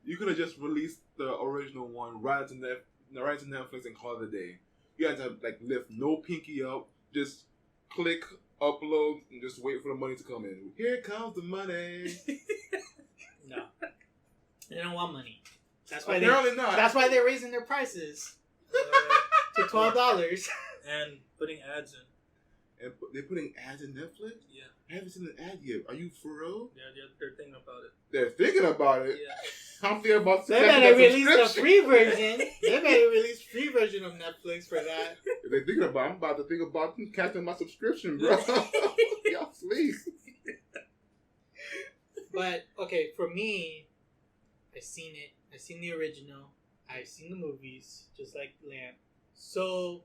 You could have just released the original one right to Netflix and call it a day. You had to like lift no pinky up, just click upload and just wait for the money to come in. Here comes the money.
No, they don't want money. That's why
apparently not.
That's why they're raising their prices to $12
and putting ads in.
And they're putting ads in Netflix?
Yeah.
I haven't seen an ad yet. Are you for real?
Yeah, they're thinking about it.
They're thinking about it?
Yeah.
I'm thinking about
they better release the free version. They better release free version of Netflix for that.
If they're thinking about it, I'm about to think about canceling my subscription, bro. Y'all please. But,
okay, for me, I've seen it. I've seen the original. I've seen the movies, just like Lamp. So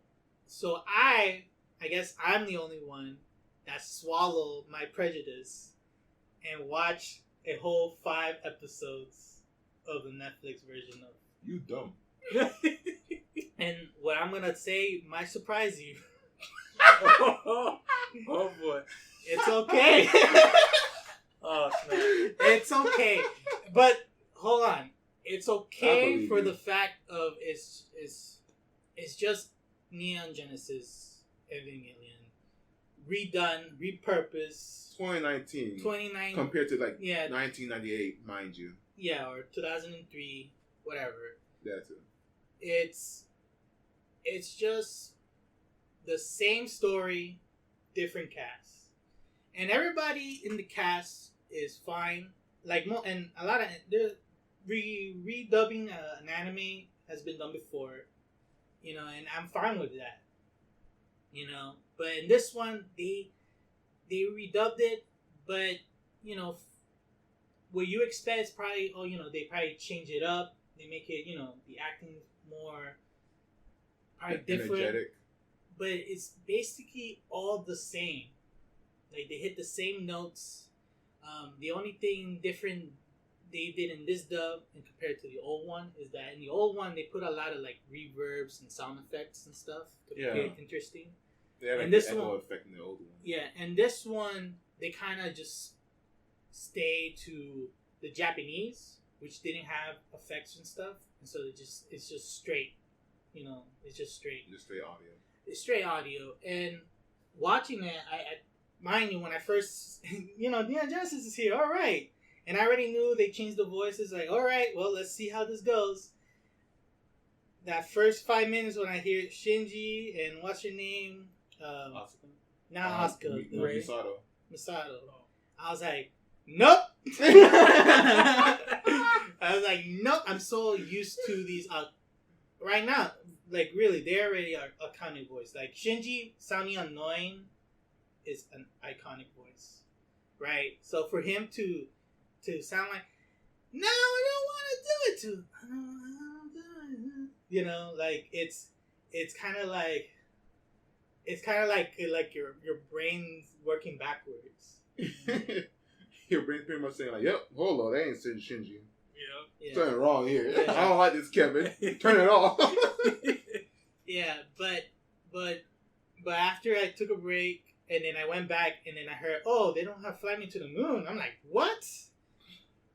I guess I'm the only one that swallowed my prejudice and watched a whole 5 episodes of the Netflix version of.
You dumb.
And what I'm gonna say might surprise you.
Oh boy.
It's okay.
Oh, snap.
It's okay. But hold on. It's okay for the fact of it's just Neon Genesis Evangelion redone, repurposed.
2019 compared to 1998, mind you.
Yeah, or 2003, whatever.
That's it.
It's just the same story, different cast, and everybody in the cast is fine. And a lot of redubbing an anime has been done before, you know, and I'm fine with that, you know. But in this one, they redubbed it, but you know, what you expect is probably, oh, you know, they probably change it up, they make it, you know, the acting more probably different, energetic. But it's basically all the same. Like they hit the same notes. The only thing different they did in this dub and compared to the old one is that in the old one they put a lot of like reverbs and sound effects and stuff to make it interesting.
Yeah, like this echo effect in the old one.
Yeah, and this one they kind of just stay to the Japanese, which didn't have effects and stuff, and so it's just straight. You know, it's just straight.
Just straight audio.
It's straight audio, and watching it, I mind you, when I first, you know, Neon Genesis is here, all right. And I already knew they changed the voices, like, all right, well, let's see how this goes. That first 5 minutes when I hear Shinji and what's your name?
Asuka.
Not Asuka. Misato. I was like, nope. I was like, nope. I'm so used to these. Right now, like, really, they already are iconic voice. Like, Shinji sounding annoying is an iconic voice, right? So for him to sound like, no, I don't want to do it to, you know, like it's kind of like your brain's working backwards.
Your brain's pretty much saying like, yep, hold on, that ain't Shinji.
Yeah.
Something wrong here. Yeah. I don't like this, Kevin. Turn it off.
Yeah, but after I took a break and then I went back and then I heard, oh, they don't have Fly Me to the Moon. I'm like, what?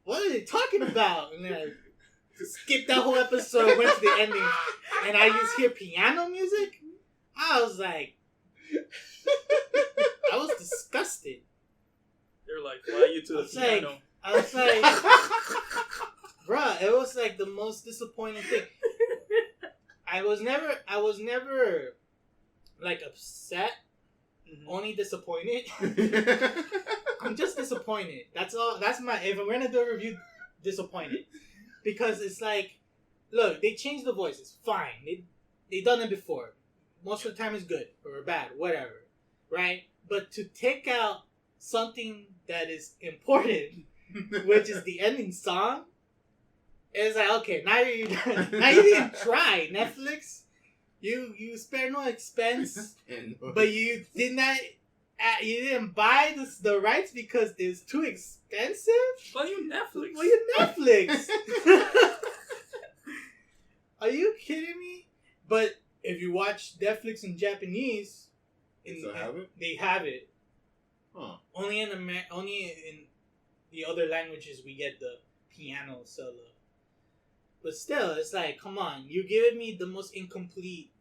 What are they talking about? And then I skipped that whole episode, went to the ending, and I just hear piano music. I was like, I was disgusted.
They're like, fly you to the piano.
I was like, bruh, it was like the most disappointing thing. I was never like upset, only disappointed. I'm just disappointed. That's all. That's my. If I'm gonna do a review, disappointed, because it's like, look, they changed the voices. Fine, they done it before. Most of the time, it's good or bad, whatever, right? But to take out something that is important, which is the ending song, it's like, okay, now you didn't try, Netflix. You spare no expense, but you did not. You didn't buy the rights because it's too expensive.
Well, you Netflix. Are
you kidding me? But if you watch Netflix in Japanese,
they
have it.
Huh.
Only in the other languages we get the piano solo. But still, it's like, come on, you're giving me the most incomplete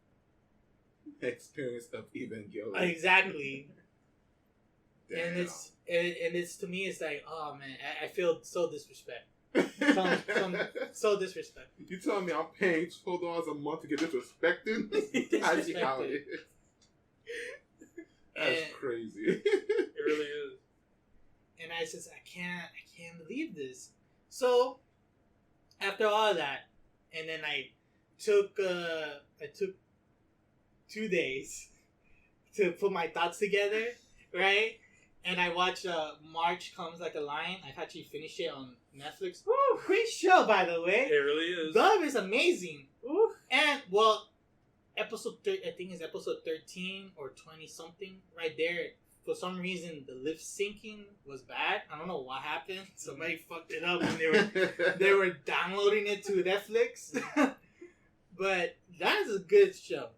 experience of Evangelion.
Exactly.
Damn.
And it's to me, it's like, oh man, I feel so disrespect. So disrespect.
You telling me I'm paying $12 a month to get disrespected? I see how it is. That's crazy.
It really is.
And I just, I can't believe this. So after all that, and then I took 2 days to put my thoughts together, right? And I watched March Comes Like a Lion. I've actually finished it on Netflix. Woo, great show, by the way.
It really is.
Dub is amazing. Ooh. And, well, I think it's episode 13 or 20 something right there. For some reason, the lip syncing was bad. I don't know what happened. Somebody fucked it up when they were downloading it to Netflix. But that is a good show.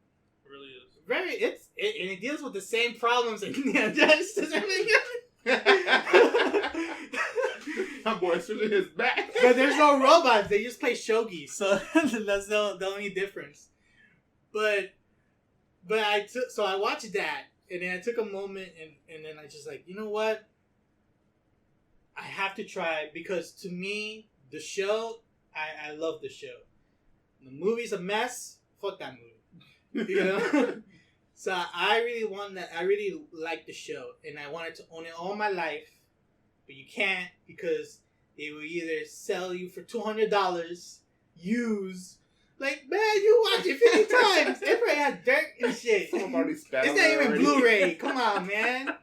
It really is.
And it deals with the same problems in Neon Genesis Evangelion.
That boy switching his back.
But there's no robots. They just play shogi, so that's the only difference. But I watched that, and then I took a moment, and then I just like, you know what? I have to try, because to me, the show, I love the show. The movie's a mess. Fuck that movie. You know? So I really like the show, and I wanted to own it all my life, but you can't, because they will either sell you for $200, used. Like, man, you watch it 50 times. It probably has dirt and shit. It's not even Blu-ray. Come on, man.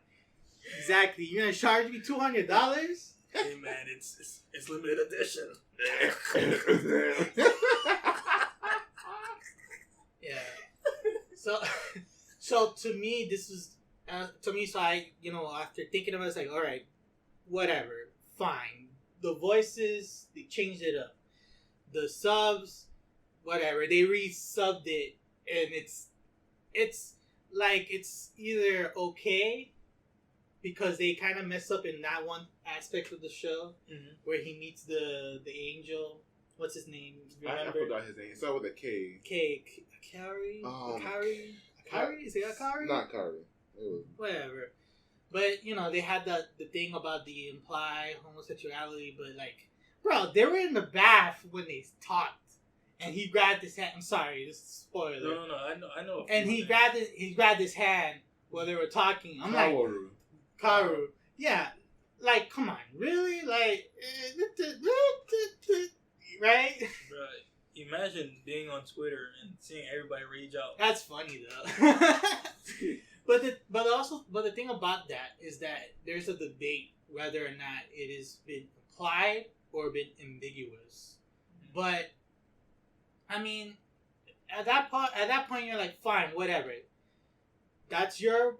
Exactly. You're gonna charge me $200?
Hey, man, it's limited edition.
Yeah. So to me, this was so I, after thinking about it, it's like, all right, whatever, fine. The voices, they changed it up. The subs, whatever, they re-subbed it, and it's like it's either okay because they kind of mess up in that one aspect of the show where he meets the angel. What's his name?
I forgot his name. It started with a K.
Akari? Akari? Is it Akari?
Not Akari.
Whatever. But, they had the thing about the implied homosexuality, but, like, bro, they were in the bath when they talked. And he grabbed his hand. I'm sorry, this is a spoiler.
No, I know.
And he grabbed his hand while they were talking. I'm
Kaworu.
like, Karu. Yeah. Like, come on. Really? Like, right?
Right. Imagine being on Twitter and seeing everybody rage out.
That's funny, though. But the thing about that is that there's a debate whether or not it has been implied or been ambiguous. But I mean, at that point, you're like, fine, whatever. That's your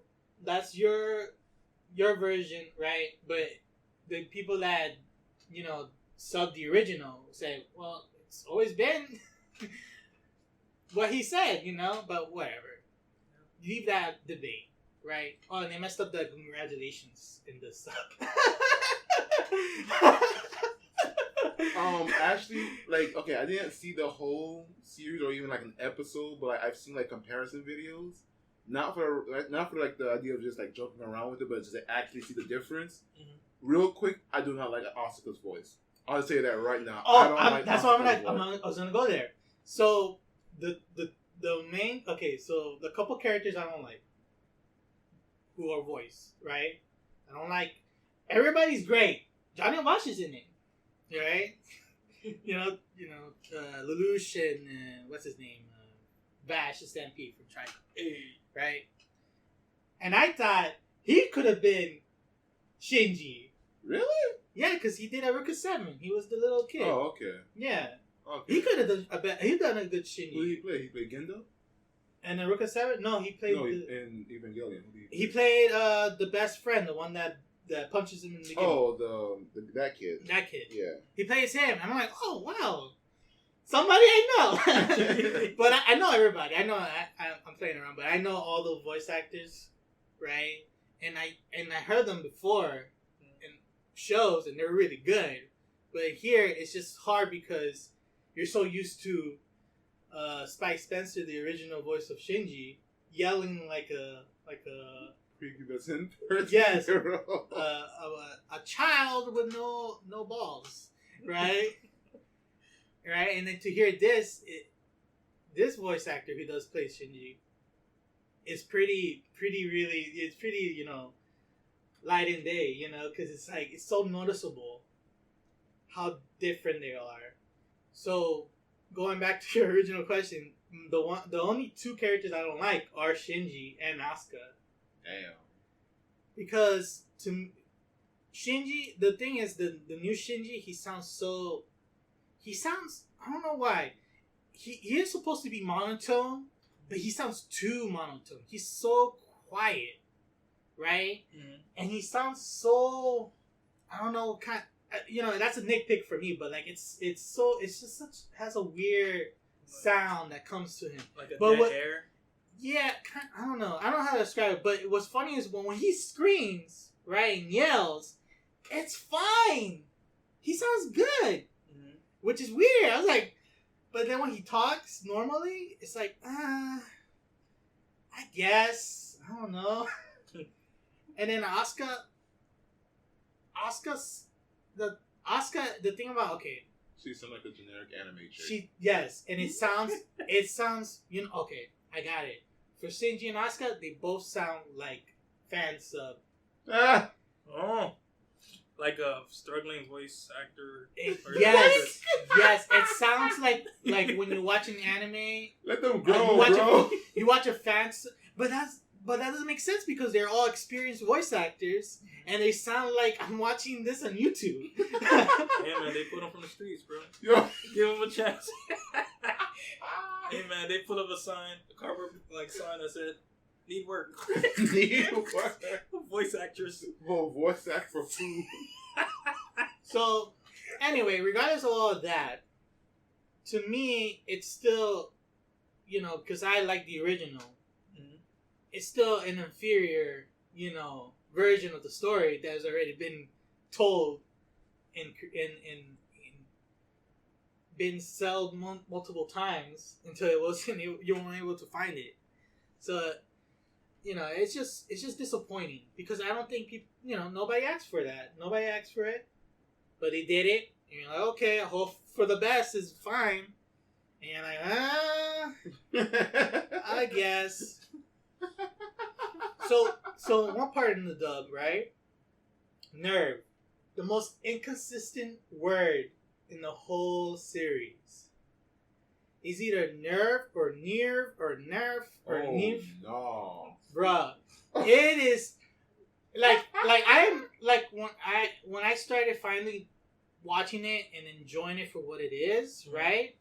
version, right? But the people that sub the original say, well, it's always been what he said, But whatever. Leave that debate, right? Oh, and they messed up the congratulations in the sub.
Actually, like, okay, I didn't see the whole series or even like an episode, but I've seen like comparison videos. Not for like the idea of just like joking around with it, but just to actually see the difference. Mm-hmm. Real quick, I do not like Asuka's voice. I'll say that right now.
That's why I was gonna go there. So the main so the couple characters I don't like, who are voiced, right? I don't like. Everybody's great. Johnny Wash is in it, right? Lelouch and what's his name, Vash the Stampede from China, right? And I thought he could have been Shinji.
Really?
Yeah, because he did Eureka 7. He was the little kid.
Oh, okay.
Yeah.
Okay.
He could have done a good Shinji.
Who did he play? He played Gendo?
And Eureka 7? No, he played...
in Evangelion.
He played the best friend, the one that punches him in the beginning.
Oh, that kid.
That kid.
Yeah.
He plays him. I'm like, oh, wow. Somebody I know. But I know everybody. I know I'm playing around, but I know all the voice actors, right? And I heard them before in shows, and they're really good. But here, it's just hard because you're so used to Spike Spencer, the original voice of Shinji, yelling like a
prepubescent
person. Yes, a child with no balls, right? Right, and then to hear this voice actor who does play Shinji is pretty light and day, because it's like it's so noticeable how different they are. So going back to your original question, the only two characters I don't like are Shinji and Asuka.
Damn. Because
to Shinji, the thing is the new Shinji, he sounds I don't know why. He is supposed to be monotone, but he sounds too monotone. He's so quiet, right? Mm-hmm. And he sounds so, I don't know, that's a nitpick for me, but like it's has a weird sound that comes to him.
Like a dead air?
Yeah, I don't know. I don't know how to describe it, but what's funny is when he screams, right, and yells, it's fine. He sounds good. Which is weird. I was like, but then when he talks normally, it's like, I guess. I don't know. And then Asuka, the thing about, okay.
She sounds like a generic anime chick.
And it sounds, okay, I got it. For Shinji and Asuka, they both sound like fan sub.
Oh.
like a struggling voice actor.
Yes. It sounds like when you watch an anime.
Let them grow,
you watch a fan, but that doesn't make sense because they're all experienced voice actors, and they sound like I'm watching this on YouTube.
Yeah, man, they put them from the streets, bro.
Yo.
Give them a chance. Hey, man, they put up a sign, a cardboard sign that said, "Need work."
Need work.
Voice actors.
Well, voice act for food.
So, anyway, regardless of all of that, to me, it's still, because I like the original, it's still an inferior, version of the story that has already been told and been sold multiple times until you weren't able to find it. So, it's just disappointing because I don't think people, nobody asked for that. Nobody asked for it, but they did it. And you're like, okay, I hope for the best is fine. And you're like, I guess. So one part in the dub, right? Nerve, the most inconsistent word in the whole series. Is either nerve or nerve or nerf or nerf.
No,
bruh, it is like I'm like when I started finally watching it and enjoying it for what it is, right?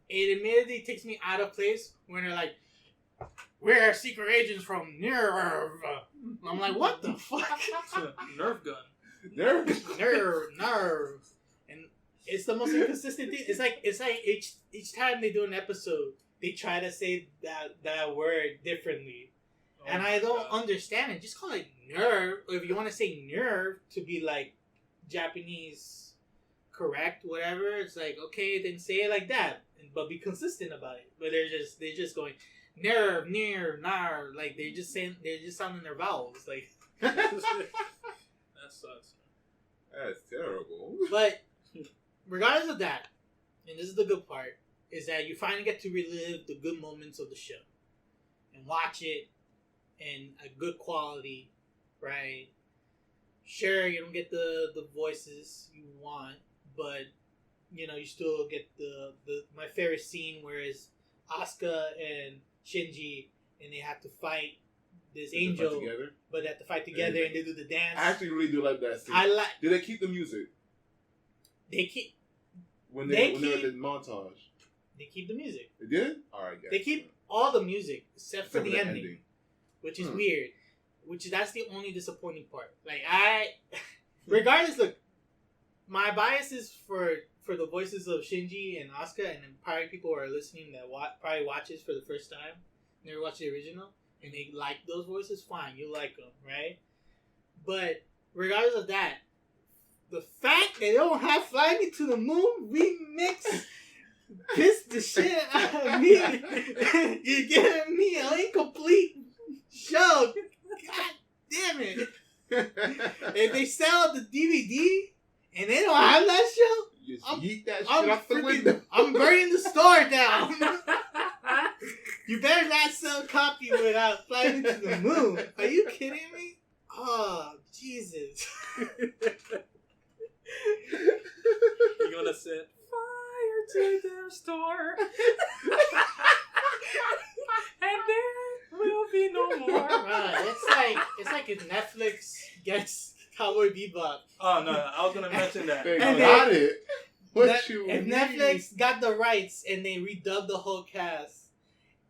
It immediately takes me out of place when they're like, "We're secret agents from Nerve." I'm like, what the fuck?
Nerf gun.
Nerve. And it's the most inconsistent thing. It's like each time they do an episode, they try to say that word differently. Oh, and I don't understand it. Just call it nerve. Or if you want to say nerve to be like Japanese correct, whatever, it's like, okay, then say it like that. But be consistent about it. But they're just going nerve, near, nar, like they're just sounding their vowels. Like
that sucks.
That's terrible.
But regardless of that, and this is the good part, is that you finally get to relive the good moments of the show and watch it in a good quality, right? Sure, you don't get the voices you want, but you still get the my favorite scene where it's Asuka and Shinji and they have to fight this angel, but they have to fight together and they do the dance.
I actually really do like that scene. Did they keep the music?
They keep
when they were in montage.
They keep the music.
They did? Alright, guys.
They keep all the music except for the ending. Which is weird. That's the only disappointing part. Like regardless, look, my bias is for the voices of Shinji and Asuka, and then probably people who are listening that probably watches for the first time, never watched the original, and they like those voices, fine, you like them, right? But regardless of that, the fact they don't have Fly Me to the Moon remix pissed the shit out of me. You're giving me an incomplete show. God damn it. If they sell the DVD and they don't have that show,
you just yeet that shit out the window.
I'm burning the store down. You better not sell a copy without Flying to the Moon. Are you kidding me? Oh, Jesus.
You're gonna set fire to their store. And there will be no more.
It's like if Netflix gets Cowboy Bebop.
Oh no, I was gonna mention that.
They got it.
If Netflix got the rights and they redubbed the whole cast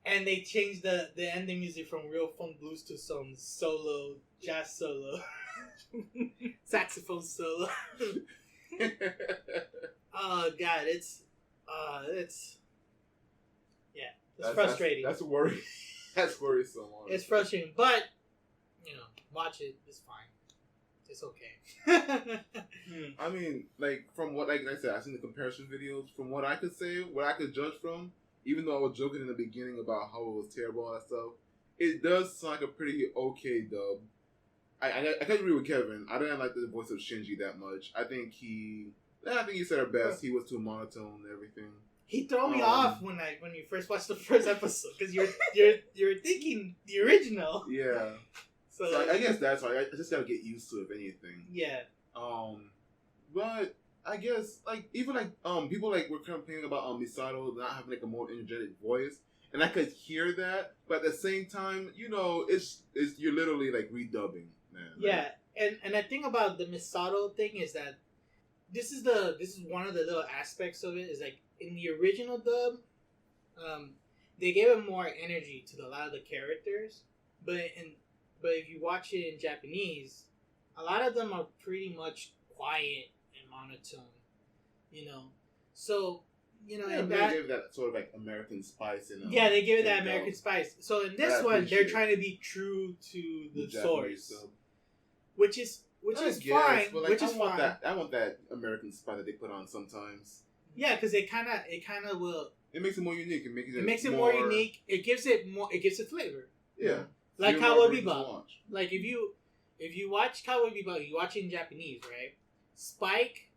and they changed the ending music from real funk blues to some solo, jazz solo, saxophone solo. Oh God, it's frustrating.
That's worry. That's worrisome. Honestly.
It's frustrating, but watch it. It's fine. It's okay.
I mean, like from what, like I said, I've seen the comparison videos. From what I could say, what I could judge from, even though I was joking in the beginning about how it was terrible and that stuff, it does sound like a pretty okay dub. I can agree with Kevin. I didn't like the voice of Shinji that much. I think he said it best. He was too monotone and everything.
He threw me off when you first watched the first episode because you're thinking the original.
Yeah. So I guess that's why I just gotta get used to it, if anything.
Yeah.
But I guess like even like people like were complaining about Misato not having like a more energetic voice, and I could hear that, but at the same time, you know, it's you're literally like redubbing, man.
Yeah, and the thing about the Misato thing is that this is one of the little aspects of it is like in the original dub, they gave it more energy to a lot of the characters, but if you watch it in Japanese, a lot of them are pretty much quiet and monotone, you know. So you know, and
they gave that sort of like American spice in.
They give it that American spice. So in this one, they're trying to be true to the source, which is fine.
But, like,
which is fine.
I want that American spice that they put on sometimes.
Yeah, because it kind of will.
It makes it more unique. It makes it
more unique. It gives it more. It gives it flavor.
Yeah,
like Cowboy Bebop. Like if you watch Cowboy Bebop, you watch it in Japanese, right? Spike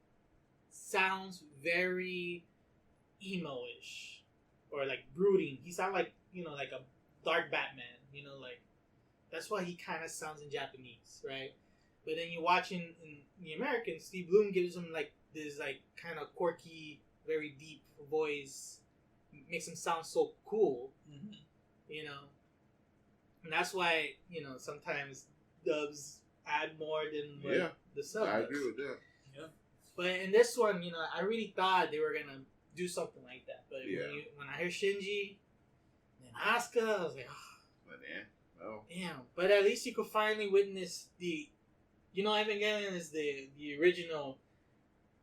sounds very emo-ish or like brooding. He sounds like, you know, like a dark Batman. You know, like that's why he kind of sounds in Japanese, right? But then you watch in the American, Steve Bloom gives him like this like kind of quirky, very deep voice. Makes him sound so cool, you know, and that's why, you know, sometimes dubs add more than the sub.
I agree with that.
Yeah,
but in this one, you know, I really thought they were gonna do something like that. But when I hear Shinji and Asuka, I was like, oh, damn. But at least you could finally witness the, you know, Evangelion is the original.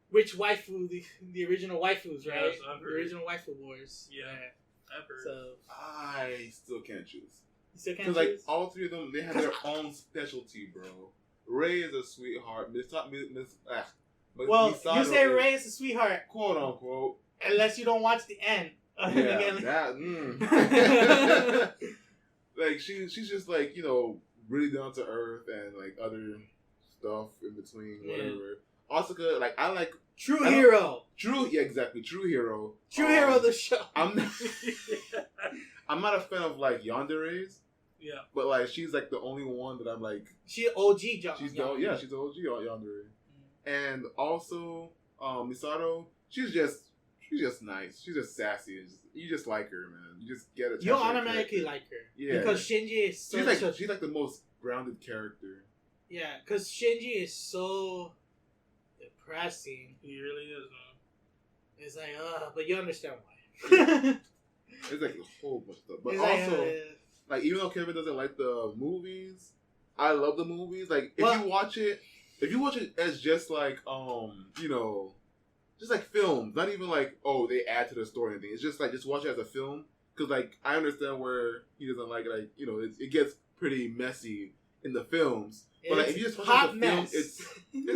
Which waifu? The original waifus, right?
Yes, I've heard.
The original waifu wars.
Yeah, I've heard.
So
I still can't choose.
You still can't choose?
Because like all three of them, they have their own specialty, bro. Ray is a sweetheart.
Well,
Misato
you say Ray is a sweetheart,
quote unquote,
unless you don't watch the end.
Like she's just like, you know, really down to earth and like other stuff in between, whatever. Asuka, like I like
True hero.
True hero.
True hero of the show.
I'm not a fan of like yanderes.
Yeah.
But like she's like the only one that I'm like.
She's OG. She's
the OG yandere. And also Misato, she's just nice. She's just sassy. You just like her, man. You just get it.
You automatically like her. Yeah. Because Shinji is
she's like the most grounded character.
Yeah, because Shinji is so depressing.
He really is, man.
It's like, but you understand why.
It's like a whole bunch of stuff. But it's also, like, even though Kevin doesn't like the movies, I love the movies. Like, if you watch it as just like, you know, just like films, not even like, oh, they add to the story or anything. It's just like, just watch it as a film. Because, like, I understand where he doesn't like it. Like, you know, it gets pretty messy in the films. But like, if you just watch it as a film,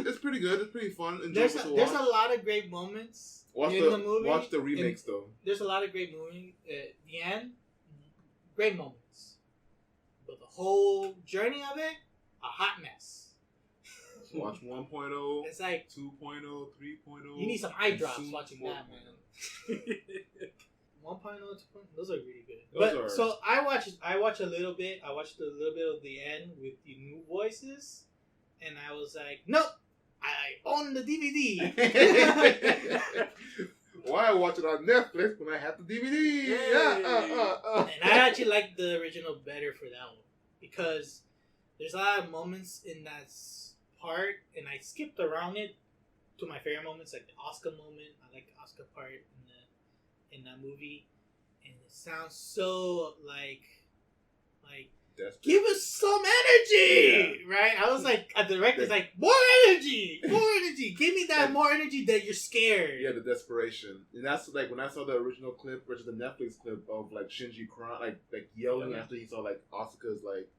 it's pretty good. It's pretty fun.
There's a lot of great moments in the movie.
Watch the remakes, though.
There's a lot of great movies. The end, great moments. But the whole journey of it, a hot mess.
Watch 1.0.
It's like
2.0, 3.0.
You need some eye drops watching that, man. 1.0, 2.0, those are really good. So I watched a little bit. I watched a little bit of the end with the new voices, and I was like, nope, I own the DVD.
Why watch it on Netflix when I have the DVD?
And I actually like the original better for that one because there's a lot of moments in that part, and I skipped around it to my favorite moments, like the Oscar moment. I like the Oscar part in that movie, and it sounds so like desperate. Give us some energy, right? I was like, the director's like, more energy, give me that more energy that you're scared.
Yeah, the desperation, and that's like when I saw the original clip versus the Netflix clip of like Shinji crying, like yelling after he saw like Asuka's like,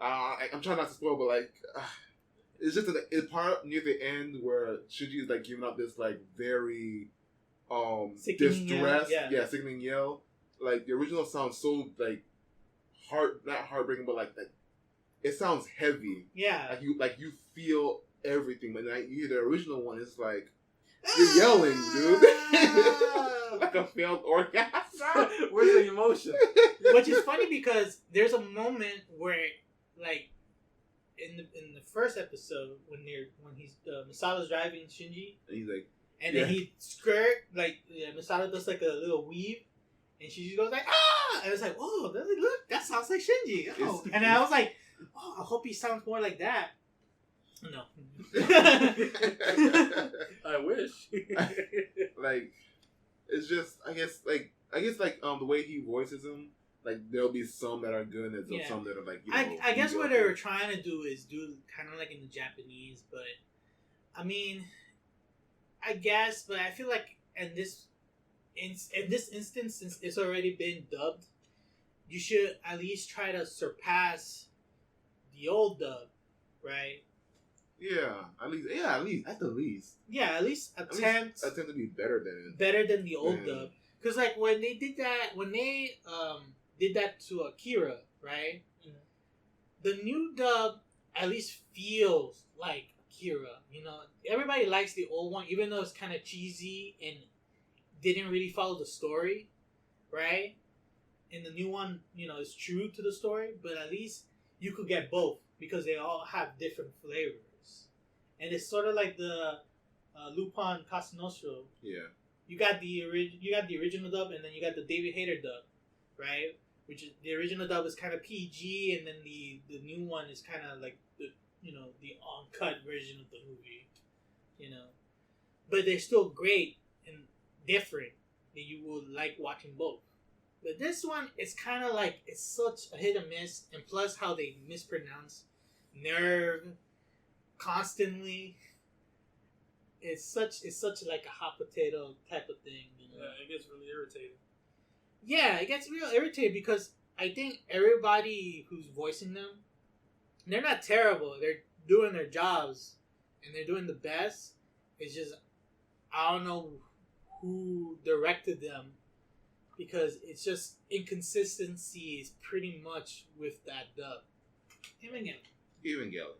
I'm trying not to spoil, but like. It's just a part near the end where Shinji is like giving out this like very
sickening
distress,
yell.
Sickening yell. Like the original sounds so like not heartbreaking, but like it sounds heavy.
Yeah,
like you feel everything, but like you hear the original one, it's like you're yelling, dude, like a failed orgasm.
Where's the emotion?
Which is funny because there's a moment where like. in the first episode when he's Masada's driving Shinji,
and he's like,
then he skirt Masada does like a little weave, and she just goes like ah, and it's like oh look that sounds like Shinji. Oh. And I was like oh I hope he sounds more like that. No.
I wish.
Like it's just I guess the way he voices him. Like there'll be some that are good and some that are like
I guess what they were trying to do is do kind of like in the Japanese, but I mean I guess, but I feel like in this instance, since it's already been dubbed, you should at least try to surpass the old dub, right?
At least
at least attempt
to be better
than the old dub. Because like when they did that to Akira, right? Mm-hmm. The new dub at least feels like Akira. You know, everybody likes the old one, even though it's kind of cheesy and didn't really follow the story, right? And the new one, you know, is true to the story, but at least you could get both because they all have different flavors. And it's sort of like the Lupin Casa Nostra.
Yeah.
You got the original dub, and then you got the David Hayter dub, right? Which is the original dub is kind of PG, and then the new one is kind of like the uncut version of the movie, you know. But they're still great and different. That you will like watching both. But this one, it's kind of like it's such a hit and miss, and plus how they mispronounce nerve constantly. It's such like a hot potato type of thing, you know?
Yeah, it gets really irritating.
Yeah, it gets real irritating because I think everybody who's voicing them, they're not terrible. They're doing their jobs and they're doing the best. It's just I don't know who directed them because it's just inconsistencies pretty much with that dub.
Evangelion.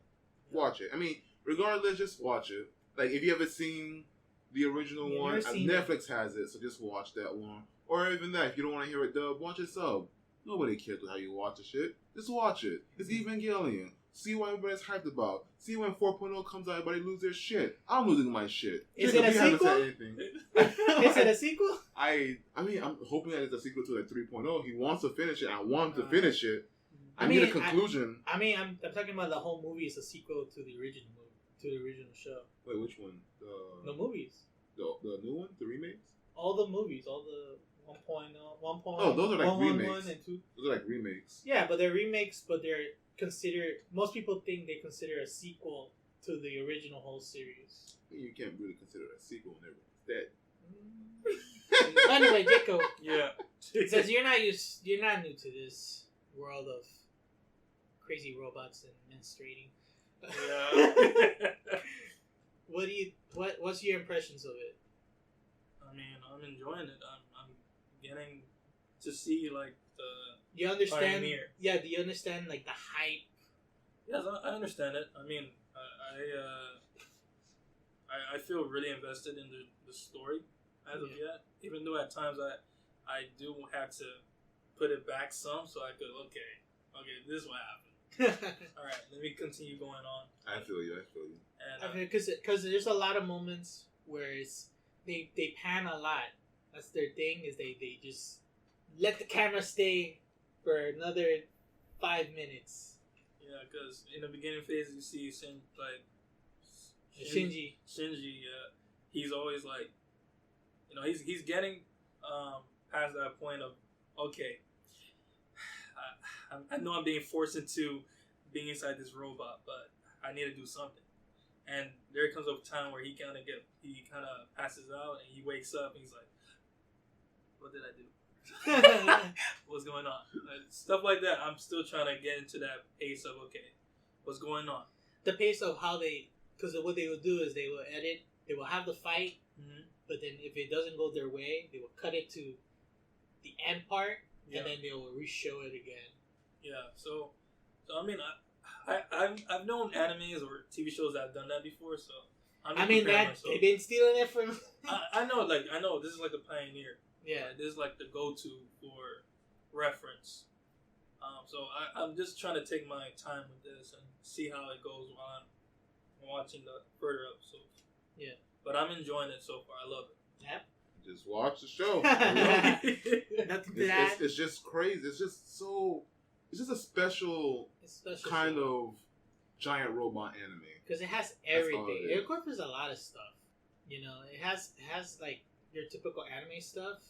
Watch it. I mean, regardless, just watch it. Like, if you haven't seen the original one, Netflix has it, so just watch that one. Or even that, if you don't want to hear it dub, watch it sub. Nobody cares how you watch the shit. Just watch it. It's Evangelion. See what everybody's hyped about. See when 4.0 comes out, everybody lose their shit. I'm losing my shit.
Is it a sequel? Is it a sequel?
I mean, I'm hoping that it's a sequel to like 3.0. He wants to finish it. I want him to finish it. I need a conclusion.
I'm talking about the whole movie is a sequel to the original show.
Wait, which one?
The movies.
The new one? The remakes?
All the movies. All the 1.0, 1.
Oh, those are like
1,
remakes.
1 and 2.
Those are like remakes.
Yeah, but they're remakes, but they're considered... Most people think they consider a sequel to the original whole series.
You can't really consider it a sequel when everyone's dead.
Anyway, Jacob.
Yeah.
Since you're not new to this world of crazy robots and menstruating.
Yeah.
What's your impressions of it?
I mean, I'm enjoying it. I'm getting to see like the.
You understand?
Pioneer.
Yeah. Do you understand like the hype?
Yes, I understand it. I mean, I feel really invested in the story as of yet. Even though at times I do have to put it back some so I could okay, this is what happened. All right, let me continue going on.
I feel you.
And
because there's a lot of moments where they pan a lot. That's their thing. Is they just let the camera stay for another 5 minutes.
Yeah, because in the beginning phase you see
Shinji.
He's always like, you know, he's getting past that point of okay. I know I'm being forced into being inside this robot, but I need to do something. And there comes a time where he kind of passes out and he wakes up and he's like, "What did I do? What's going on?" Stuff like that. I'm still trying to get into that pace of okay, what's going on?
The pace of how because what they will do is they will edit. They will have the fight, but then if it doesn't go their way, they will cut it to the end part, and then they will re-show it again.
Yeah, so I mean, I've known animes or TV shows that have done that before, so they've been stealing it from.
I
know this is like the pioneer.
Yeah,
this is like the go-to for reference. So I'm just trying to take my time with this and see how it goes while I'm watching the further episodes. Yeah. But I'm enjoying it so far. I love it.
Yep.
Just watch the show. It's just crazy. It's just a special kind of giant robot anime.
Because it has everything. It incorporates a lot of stuff. You know, it has like your typical anime stuff,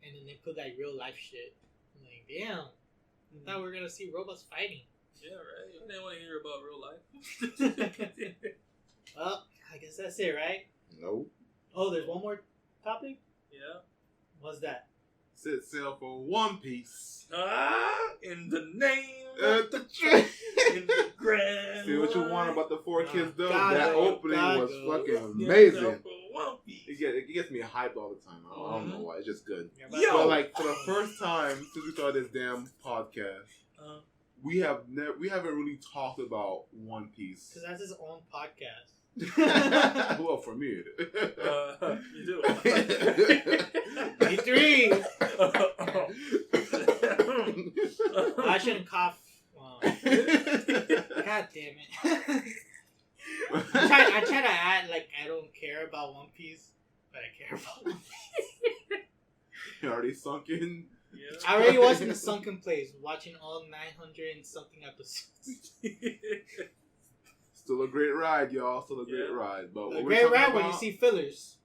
and then they put like real life shit. I'm like, damn. I thought we were gonna see robots fighting.
Yeah, right. I didn't want to hear about real life.
Well, I guess that's it, right?
Nope.
Oh, there's one more topic?
Yeah.
What's that?
Set sail for One Piece.
In the name
of the
in the grand.
See what you want about the Four Kids, though?
God,
that opening was fucking amazing. It gets me hyped all the time. I don't know why. It's just good. But like for the first time since we started this damn podcast, we haven't really talked about One Piece.
Because that's his own podcast.
Well, for me,
you do.
Me3. I shouldn't cough. God damn it. I'm trying to act like I don't care about One Piece, but I care about One Piece.
You're already sunk in.
Yeah. I already was in a sunken place, watching all 900 and something episodes.
Still a great ride, y'all. Still a great ride. But
a great ride when you see fillers.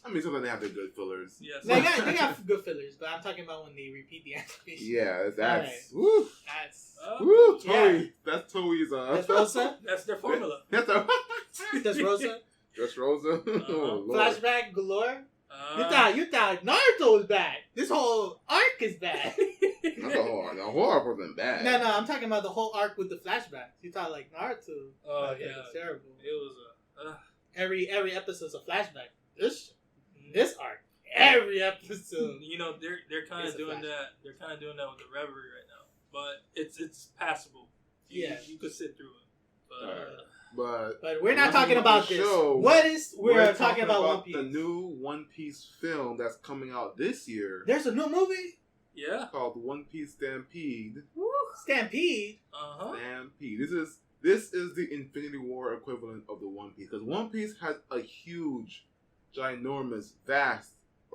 I mean, sometimes they have the good fillers.
Yes. They got good fillers, but I'm talking about when they repeat the animation.
Yeah, that's...
Right.
Woo!
That's...
Woo! Toei.
Yeah.
That's Toei's...
That's Rosa?
That's their formula.
That's Rosa?
That's Rosa? Oh, Lord.
Flashback galore? You thought Naruto was bad. This whole arc is bad.
Not the whole arc wasn't bad.
No, I'm talking about the whole arc with the flashbacks. You thought like Naruto.
Oh yeah,
it was terrible.
It was
every episode's a flashback. This arc, every episode.
You know they're kind of doing that. They're kind of doing that with the Reverie right now, but it's passable. You could sit through it,
but
we're not talking about this. We're talking about One Piece.
The new One Piece film that's coming out this year.
There's a new movie?
Yeah.
Called One Piece Stampede.
Woo. Stampede?
Stampede. This is the Infinity War equivalent of the One Piece. Because One Piece has a huge, ginormous, vast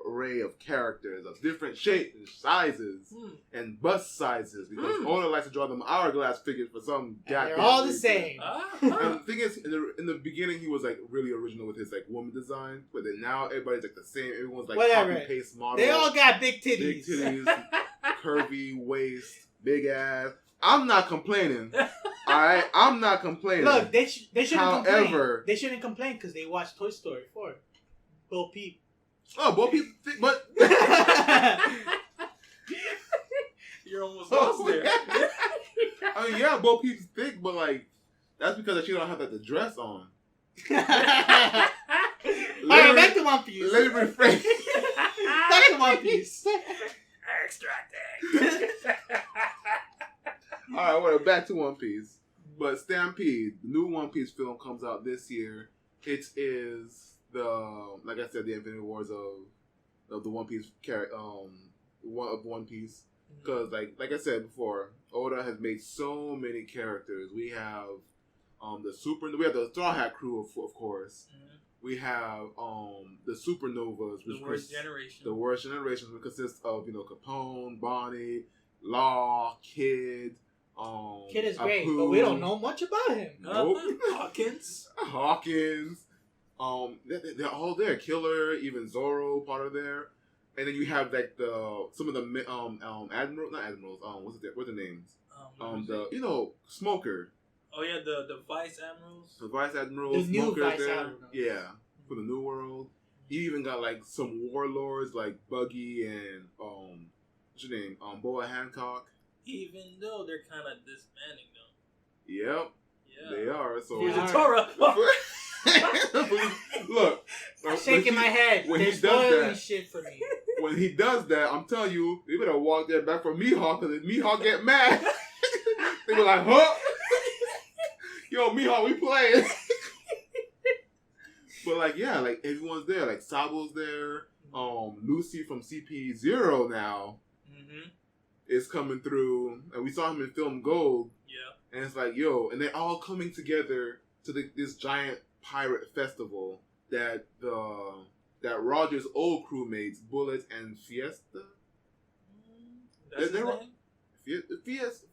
array of characters of different shapes and sizes and bust sizes, because Oda likes to draw them hourglass figures for some goddamn
they're all
reason.
the same.
And the thing is, in the beginning he was like really original with his like woman design, but then now everybody's like the same. Everyone's like copy paste model.
They all got big titties.
Curvy waist, big ass. I'm not complaining. Alright? I'm not complaining.
Look, they shouldn't complain. They shouldn't complain because they watched Toy Story 4. Bo Peep.
Oh, Bo Peep, but
you're almost lost there.
I mean, yeah, Bo Peep's thick, but like that's because she don't have like the dress on.
Alright, back to One Piece.
Let me rephrase.
Back to One Piece.
Extracting.
Alright, well, back to One Piece. But Stampede, the new One Piece film, comes out this year. It is like I said, the Infinity Wars of the One Piece One Piece. Because like I said before, Oda has made so many characters. We have we have the Straw Hat Crew of course. We have the Supernovas,
the worst generation.
The worst generation, which consists of Capone, Bonnie, Law, Kid.
Kid is great, but we don't know much about him.
Nope.
Hawkins.
They're all there. Killer, even Zoro, part of there. And then you have like some of the not admirals. What's the names? Smoker.
Oh yeah, the vice admirals.
The vice admirals.
The new vice
there.
admiral.
Yeah, for the New World. You even got like some warlords like Buggy and what's your name? Boa Hancock.
Even though they're kind of disbanding though.
Yep. Yeah. They are. So
here's a Torah.
Look,
I'm shaking my head. They're spoiling shit for me.
When he does that, I'm telling you, you better walk there back for Mihawk, because if Mihawk get mad, they be like, huh? Yo, Mihawk, we playing. But like, yeah, like everyone's there. Like Sabo's there. Lucy from CP0 now is coming through, and we saw him in Film Gold.
Yeah.
And it's like, yo, and they're all coming together to this giant pirate festival that Roger's old crewmates, Bullet and Fiesta.
That's his name?
Fiesta.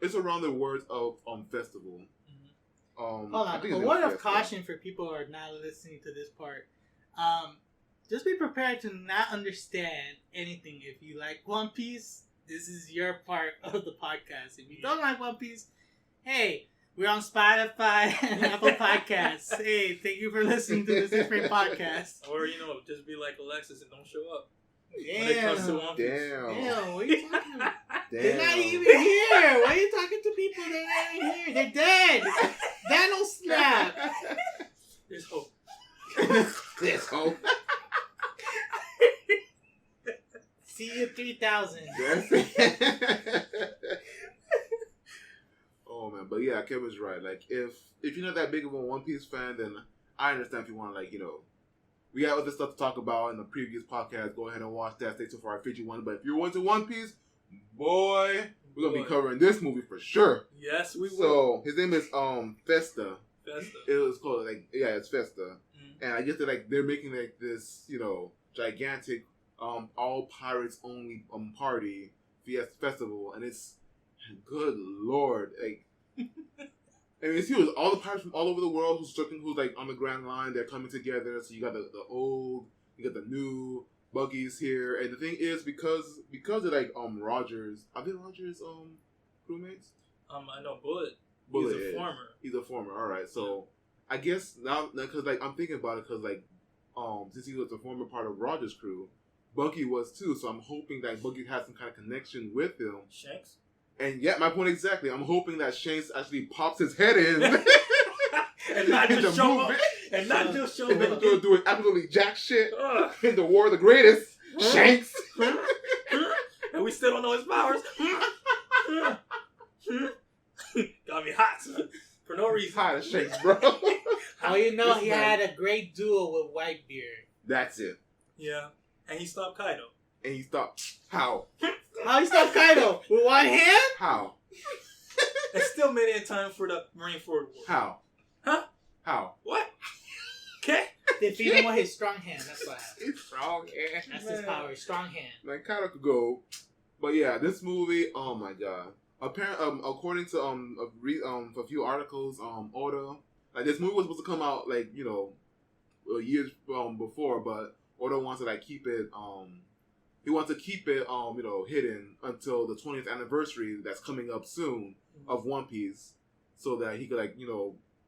It's around the words of festival.
Hold on. A word of caution for people who are not listening to this part. Just be prepared to not understand anything. If you like One Piece, this is your part of the podcast. If you don't like One Piece, hey, we're on Spotify and Apple Podcasts. Hey, thank you for listening to the SiXFramesPodcast.
Or, just be like Alexis and don't show up.
Damn.
When it comes to One Piece.
Damn, what are you talking about?
Damn.
They're not even here. Why are you talking to people? They're not even here. They're dead. That'll snap.
There's hope.
There's hope.
See you 3000.
That's it. Oh man, but yeah, Kevin's right. Like, if you're not that big of a One Piece fan, then I understand if you want to, we got other stuff to talk about in the previous podcast. Go ahead and watch that. Stay tuned for our feature one. But if you're into One Piece, boy, we're gonna be covering this movie for sure.
Yes, we will.
So his name is Festa.
Festa.
It was called it's Festa, and I guess they're making this gigantic all pirates only party festival, and it's good lord, and it's huge. All the pirates from all over the world who's on the Grand Line, they're coming together. So you got the old, you got the new buggies here, and the thing is because of Rogers, are they Rogers crewmates?
I know Bullet.
Bullet
He's a former.
He's a former. All right, so I guess now because I'm thinking about it because since he was a former part of Rogers' crew, Bucky was too. So I'm hoping that Bucky has some kind of connection with him.
Shanks.
And yeah, my point exactly. I'm hoping that Shanks actually pops his head in
and not just show up. And not just show up.
Doing absolutely jack shit in the War of the Greatest. Shanks.
And we still don't know his powers. Got me hot, son. For no reason.
Hot as Shanks, bro.
How you know he had a great duel with Whitebeard?
That's it.
Yeah. And he stopped Kaido.
And he stopped. How?
How he stopped Kaido? With one hand?
How?
And still made it in time for the Marineford War.
How?
Huh?
How?
What? Okay.
Defeat him with his strong hand. That's what happened.
His strong hand.
That's his power. His strong hand.
Like, Kaido could go. But yeah, this movie, oh my god. Apparently, according to a few articles, Oda, this movie was supposed to come out years before, but Oda wants to keep it he wants to keep it hidden until the 20th anniversary that's coming up soon of One Piece, so that he could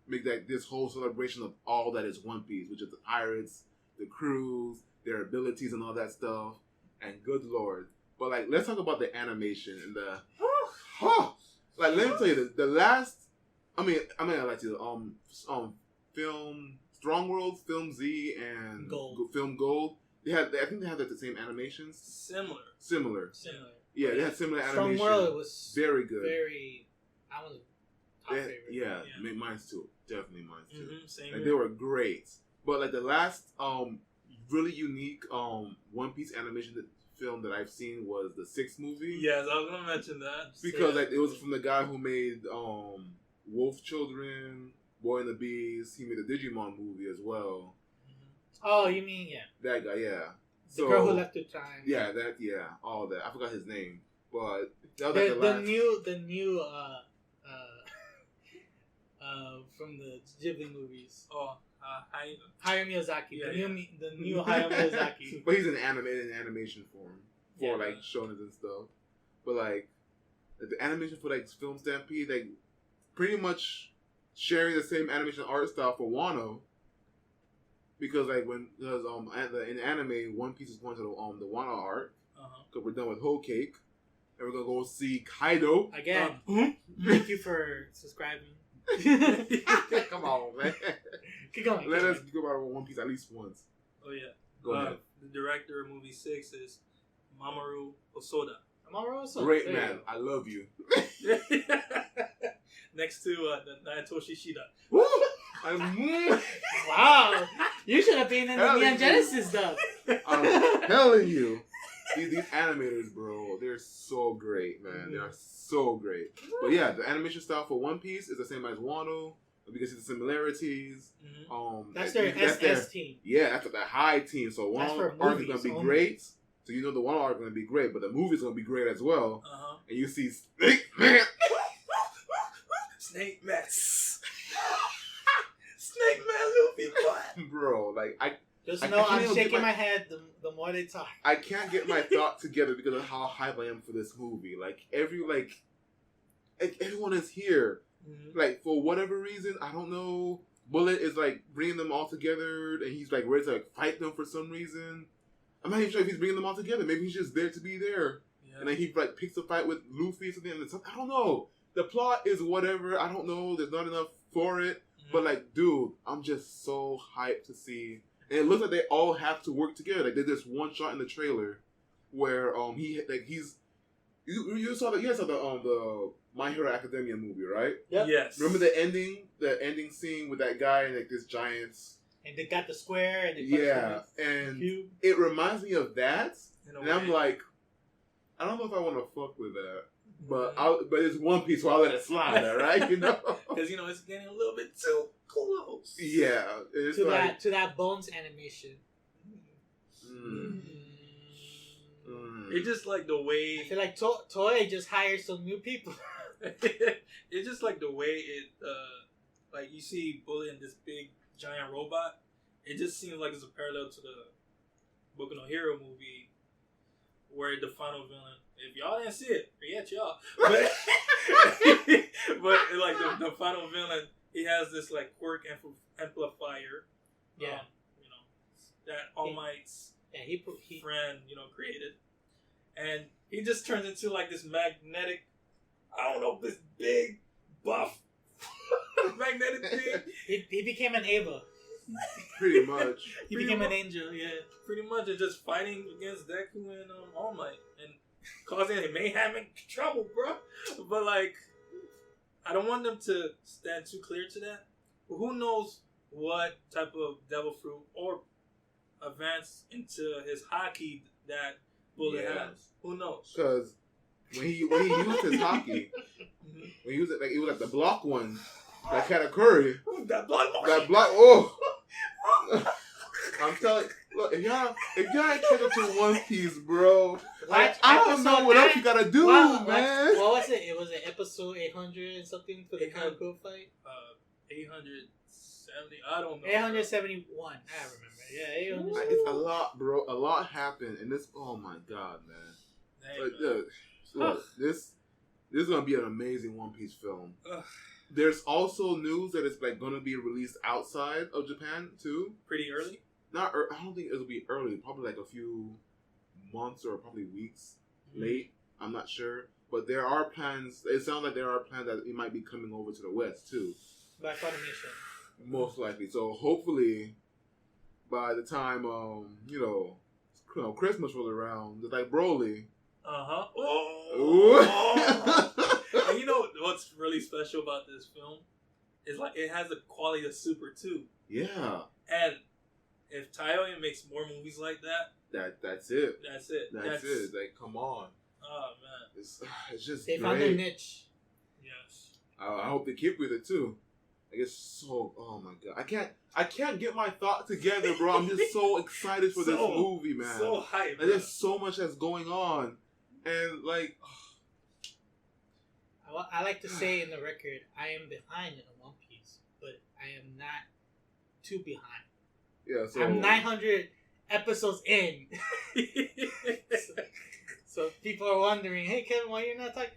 make this whole celebration of all that is One Piece, which is the pirates, the crews, their abilities, and all that stuff. And good lord, but let's talk about the animation and the. Let me tell you the last. I like to film Strong World, Film Z, and Film Gold. I think they had the same animations. Similar. Yeah, they had similar animations.
Strong World was
very good.
I was top favorite.
Yeah, mine's too. Definitely mine's too.
Mm-hmm, same
they were great. But the last really unique One Piece animation film that I've seen was the Six movie.
Yes, I was gonna mention that
because it was from the guy who made Wolf Children, Boy and the Beast. He made a Digimon movie as well.
Oh, you mean
that guy? Yeah,
the girl who left her time.
Yeah, all that. I forgot his name, but that was
the new from the Ghibli movies.
Oh.
Hayao Miyazaki, the new Hayao Miyazaki.
But he's in animation form for shonen and stuff. But the animation for Film Stampede, pretty much sharing the same animation art style for Wano. Because in anime, One Piece is going to the Wano art. Because we're done with Whole Cake, and we're gonna go see Kaido
again. Thank you for subscribing.
Come on, man.
Keep going.
Let us go about One Piece at least once.
Oh yeah.
Go ahead.
The director of movie 6 is Mamoru Hosoda.
Great man. I love you.
Next to Naotoshi Shida.
Woo!
Wow. You should have been in the Neon Genesis stuff.
I'm telling you. These animators, bro, they're so great, man. They are so great. But yeah, the animation style for One Piece is the same as Wano. You can see the similarities.
That's their SS team.
Yeah, that's the high team. So Wano arc is going to be great. So you know the Wano arc is going to be great, but the movie is going to be great as well. And you see Snake Man.
Snake Man. Snake Man Luffy, what?
Bro, like
Just know I'm shaking my head the more they talk.
I can't get my thought together because of how hype I am for this movie. Like everyone is here. Like for whatever reason, I don't know. Bullet is like bringing them all together, and he's like ready to like fight them for some reason. I'm not even sure if he's bringing them all together. Maybe he's just there to be there, and then he like picks a fight with Luffy or something. And I don't know. The plot is whatever. I don't know. There's not enough for it. But like, dude, I'm just so hyped to see. And it looks like they all have to work together. Like, there's this one shot in the trailer where he's you saw the My Hero Academia movie, right?
Yep.
Yes.
Remember the ending scene with that guy and like this giants.
And they got the square and
and it reminds me of that. And I'm like, I don't know if I want to fuck with that. But it's One Piece, so I'll let it slide, all right? You know,
because it's getting a little bit too close.
Yeah, it's
to that Bones animation.
It's just like the way
I feel like Toei just hired some new people.
It's just like the way it, like you see Bullet in this big giant robot. It just seems like it's a parallel to the Boku no Hero movie, where the final villain. If y'all didn't see it, forget y'all. But like the final villain, he has this like quirk amplifier.
Yeah.
That All Might's
he
friend, created. And he just turns into like this magnetic, I don't know, this big buff magnetic thing.
He became an Ava.
Pretty much.
He became an angel, yeah.
Pretty much, and just fighting against Deku and All Might and causing mayhem and trouble, bro. But like, I don't want them to stand too clear to that. But who knows what type of devil fruit or advance into his haki that Bullet has? Who knows?
Because when he used his haki, when he used it, like it was like the block one, like Katakuri.
That block.
Oh. I'm telling. Look, if y'all ain't catch up to One Piece, bro, I don't know what else you gotta do, man.
What was it? It was an episode 800 and something for the Katakuri fight.
870. I don't know.
871. I remember. Yeah, 870.
It's a lot, bro. A lot happened, and this. Oh my god, man. Look, this is gonna be an amazing One Piece film. There's also news that it's like gonna be released outside of Japan too.
Pretty early.
I don't think it'll be early. Probably like a few months or probably weeks late. I'm not sure. But there are plans. It sounds like there are plans that it might be coming over to the West too.
By Funimation.
Most likely. So hopefully, by the time Christmas rolls around, it's like Broly.
Oh. And you know what's really special about this film? Is like it has the quality of Super 2.
Yeah.
And if Toei makes more movies like that,
that's it.
That's it.
Like, come on.
Oh man,
it's just
they
great.
found their niche.
Yes.
I hope they keep with it too. Like it's so. Oh my god, I can't get my thought together, bro. I'm just so excited for this movie, man.
So hyped.
Like, there's so much that's going on, and like.
I like to say in the record, I am behind in One Piece, but I am not too behind.
Yeah, so
I'm 900 episodes in. So people are wondering, hey Kevin, why you're not talking?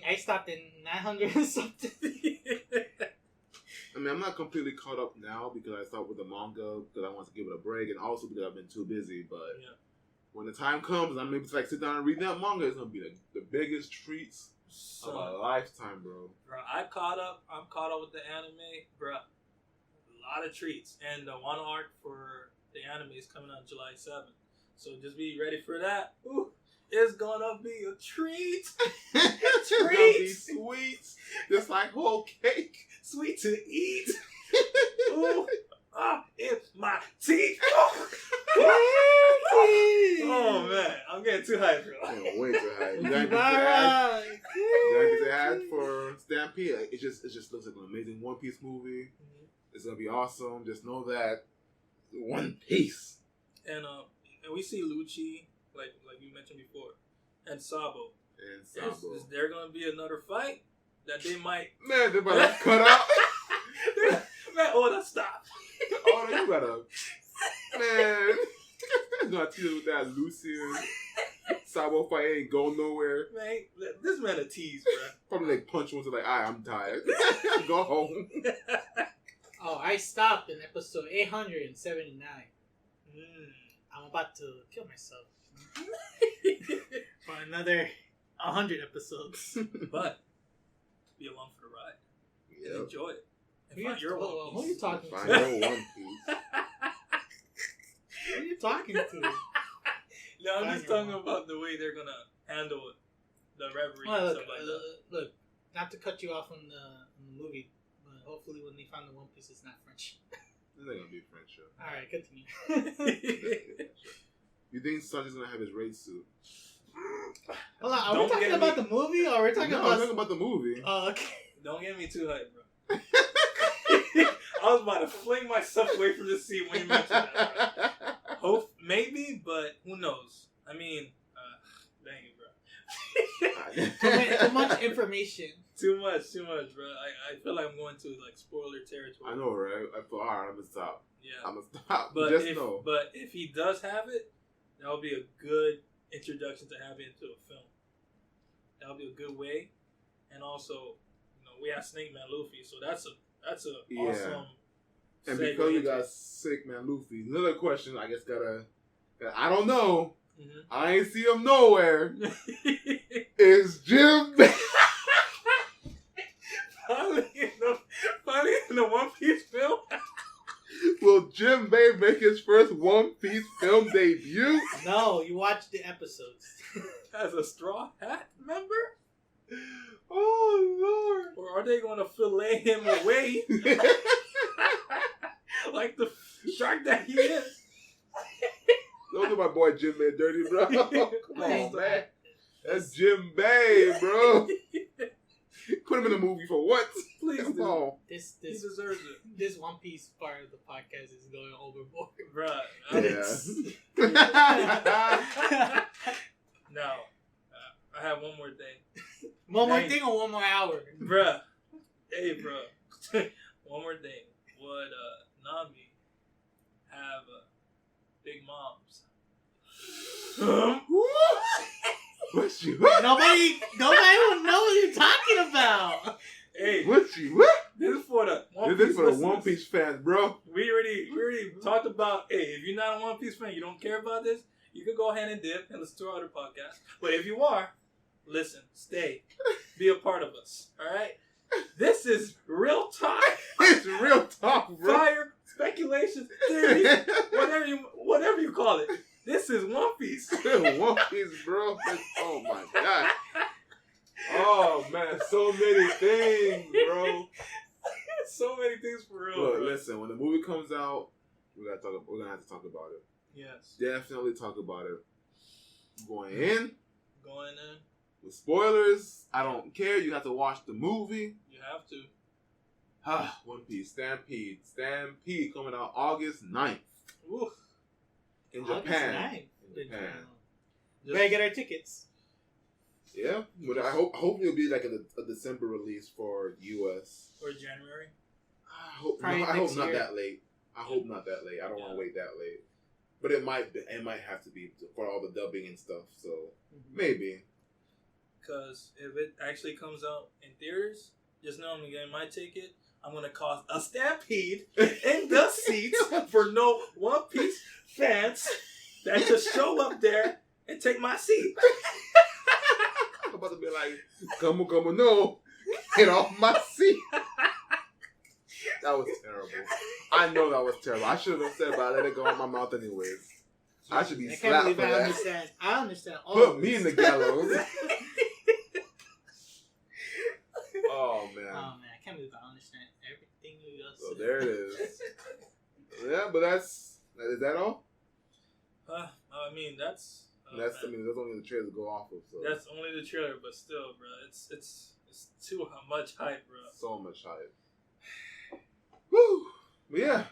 I stopped in 900 and something.
I mean, I'm not completely caught up now because I stopped with the manga because I want to give it a break, and also because I've been too busy. But when the time comes, I'm able to like sit down and read that manga. It's gonna be the biggest treats of a lifetime, bro.
I'm caught up with the anime, bro. A lot of treats, and the one arc for the anime is coming out July 7th. So just be ready for that. Ooh, it's gonna be a treat.
It's gonna be sweet, just like whole cake,
sweet to eat. Ooh, in my teeth. Oh man, I'm getting too hyped, bro.
Way too hyped. You gotta get the ad for Stampede. Like, it just looks like an amazing One Piece movie. Mm-hmm. It's gonna be awesome. Just know that One Piece.
And we see Lucci, like you mentioned before, and Sabo. Is there gonna be another fight that they might?
Man, they're about to cut out.
Man, Oda, stop.
Oda, you gotta. Man. It's gonna tease with that Lucian Sabo fight ain't going nowhere.
Man, this man a tease, bro.
Probably like punch one to like, I'm tired. Go home.
Oh, I stopped in episode 879. I'm about to kill myself for another 100 episodes.
But be along for the ride. And enjoy it. And find your One Piece.
Who are you talking to?
Find your One Piece.
Who are you talking to?
No, I'm just talking about the way they're gonna handle it, the reverie and stuff like that.
Look, not to cut you off on the movie, but hopefully when they find the One Piece, it's not French.
This ain't gonna be a French show.
All right, continue.
You think Sacha's gonna have his raid suit?
Hold on, are we talking about the movie or are we talking about?
I'm talking about the movie.
Oh, okay.
Don't get me too hyped, bro. I was about to fling myself away from the seat when you mentioned that. Bro. Maybe, but who knows? I mean, dang it,
bro. Too much information.
Too much, bro. I feel like I'm going to like spoiler territory.
I know, right? I feel alright. I'm gonna stop.
Yeah,
I'm gonna stop.
But if he does have it, that would be a good introduction to have it into a film. That would be a good way, and also, we have Snake Man Luffy, so that's a awesome.
And because we got Sick Man Luffy, another question I guess I don't know. Mm-hmm. I ain't see him nowhere. Is Jim
finally in the One Piece film?
Will Jim Bay make his first One Piece film debut?
No, you watched the episodes.
As a Straw Hat member?
Oh, Lord.
Or are they going to fillet him away? Like the shark that he is.
Don't do my boy Jim Bay dirty, bro. Come on, man. That's Jim Bay, bro. Put him in a movie for what?
Please
Come
do.
on.
He deserves it.
This One Piece part of the podcast is going overboard.
Bruh. Now, I have one more thing.
One more thing or one more hour?
Bruh. Hey, bruh. One more thing. Would Nami have big moms?
Nobody will know what you're talking about.
Hey,
what?
This is for the
One Piece fans, bro.
We already talked about. Hey, if you're not a One Piece fan, you don't care about this. You can go ahead and dip and listen to our other podcasts. But if you are, listen, stay, be a part of us. All right. This is real talk.
It's real talk, bro.
Fire, speculation, theories, whatever you call it. This is One Piece.
One Piece, bro. Oh my god. Oh man, so many things, bro.
So many things for real.
Look,
bro.
listen. When the movie comes out, we're gonna have to talk about it.
Yes.
Definitely talk about it. Going in. With spoilers, I don't care. You have to watch the movie.
You have to.
One Piece Stampede coming out August 9th.
Oof.
In Japan.
You better get our tickets.
Yeah, but I hope it'll be like a December release for US.
Or January.
I hope not that late. I hope not that late. I don't want to wait that late. But it might have to be for all the dubbing and stuff. So maybe. Because
if it actually comes out in theaters, just know I'm getting my ticket. I'm going to cause a stampede in the seats for no One Piece fans that just show up there and take my seat.
I'm about to be like, come on, no. Get off my seat. That was terrible. I know that was terrible. I should have said it, but I let it go in my mouth anyways. I should be slapped for that.
I understand.
Put me in the gallows. Oh man,
I can't believe I understand everything you just said.
So there it is. Yeah, but is that all?
I mean, that's
That's only the trailer to go off of. So.
That's only the trailer, but still, bro, it's too much hype, bro.
So much hype. Woo! But yeah.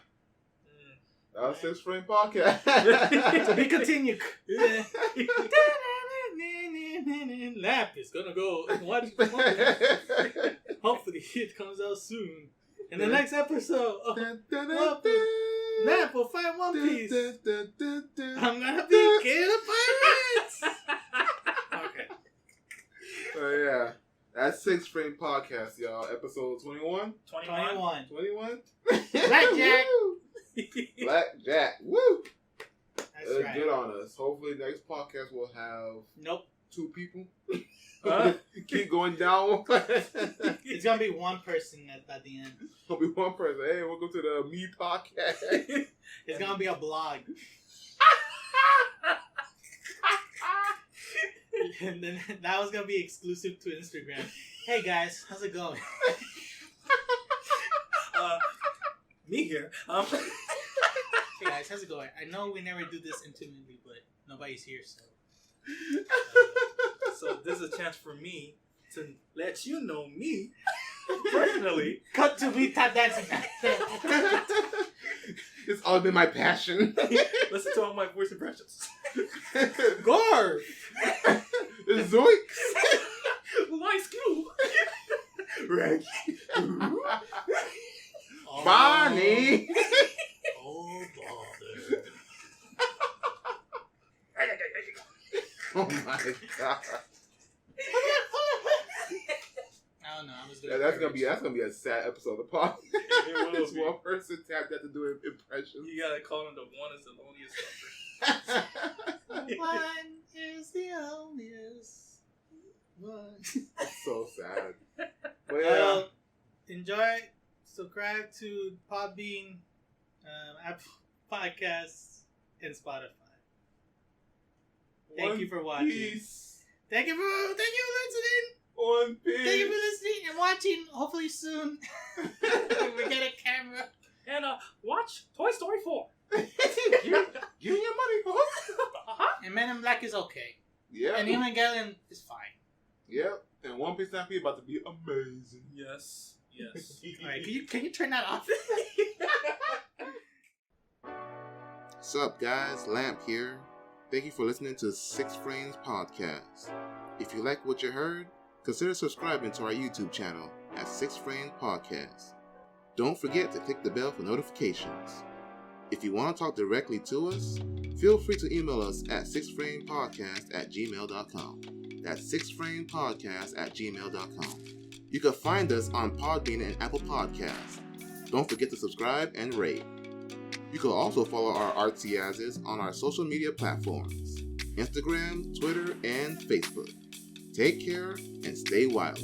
That was SiXFramesPodcast.
To be continued. Lap is gonna go and watch hopefully it comes out soon. In the next episode of Lap will find One Piece. I'm gonna be Killer Pirates. Okay.
So yeah. That's SiXFramesPodcast, y'all. Episode 21?
21.
Blackjack.
Blackjack. Woo!
That's right.
Good on us. Hopefully next podcast will have 2 people. Keep going down.
It's gonna be one person at the end.
It'll be one person. Hey, welcome to the Me Podcast.
It's gonna be a blog. And then that was gonna be exclusive to Instagram. Hey guys, how's it going?
Me here.
Hey guys, how's it going? I know we never do this intimately, but nobody's here, so.
So this is a chance for me to let you know me personally.
Cut to me tap dancing.
It's all been my passion.
Listen to all my voice impressions.
Gore!
Zoinks!
Ice Cube!
Reggie!
Oh,
Bonnie!
Oh, bother.
Oh my god.
I don't know. I was
Yeah, that's gonna be a sad episode of the podcast. This one person tapped out to do an impression.
You gotta call him the one is the loneliest number.
One is the loneliest one.
That's so sad. But yeah.
Enjoy. Subscribe to Podbean, Apple Podcasts, and Spotify. Thank you for watching.
Piece.
Thank you for listening.
One Piece.
Thank you for listening and watching. Hopefully soon we get a camera.
And watch Toy Story 4.
Give me your money, folks.
And Men in Black is okay.
Yeah.
And Evangelion is fine.
Yep. And One Piece Stampede about to be amazing.
Yes.
Alright, can you turn that off?
What's up, guys? Lamp here. Thank you for listening to SiXFramesPodcast. If you like what you heard, consider subscribing to our YouTube channel at SiXFramesPodcast. Don't forget to click the bell for notifications. If you want to talk directly to us, feel free to email us at SiXFramesPodcast@gmail.com. That's SiXFramesPodcast@gmail.com. You can find us on Podbean and Apple Podcasts. Don't forget to subscribe and rate. You can also follow our artsy asses on our social media platforms, Instagram, Twitter, and Facebook. Take care and stay wild.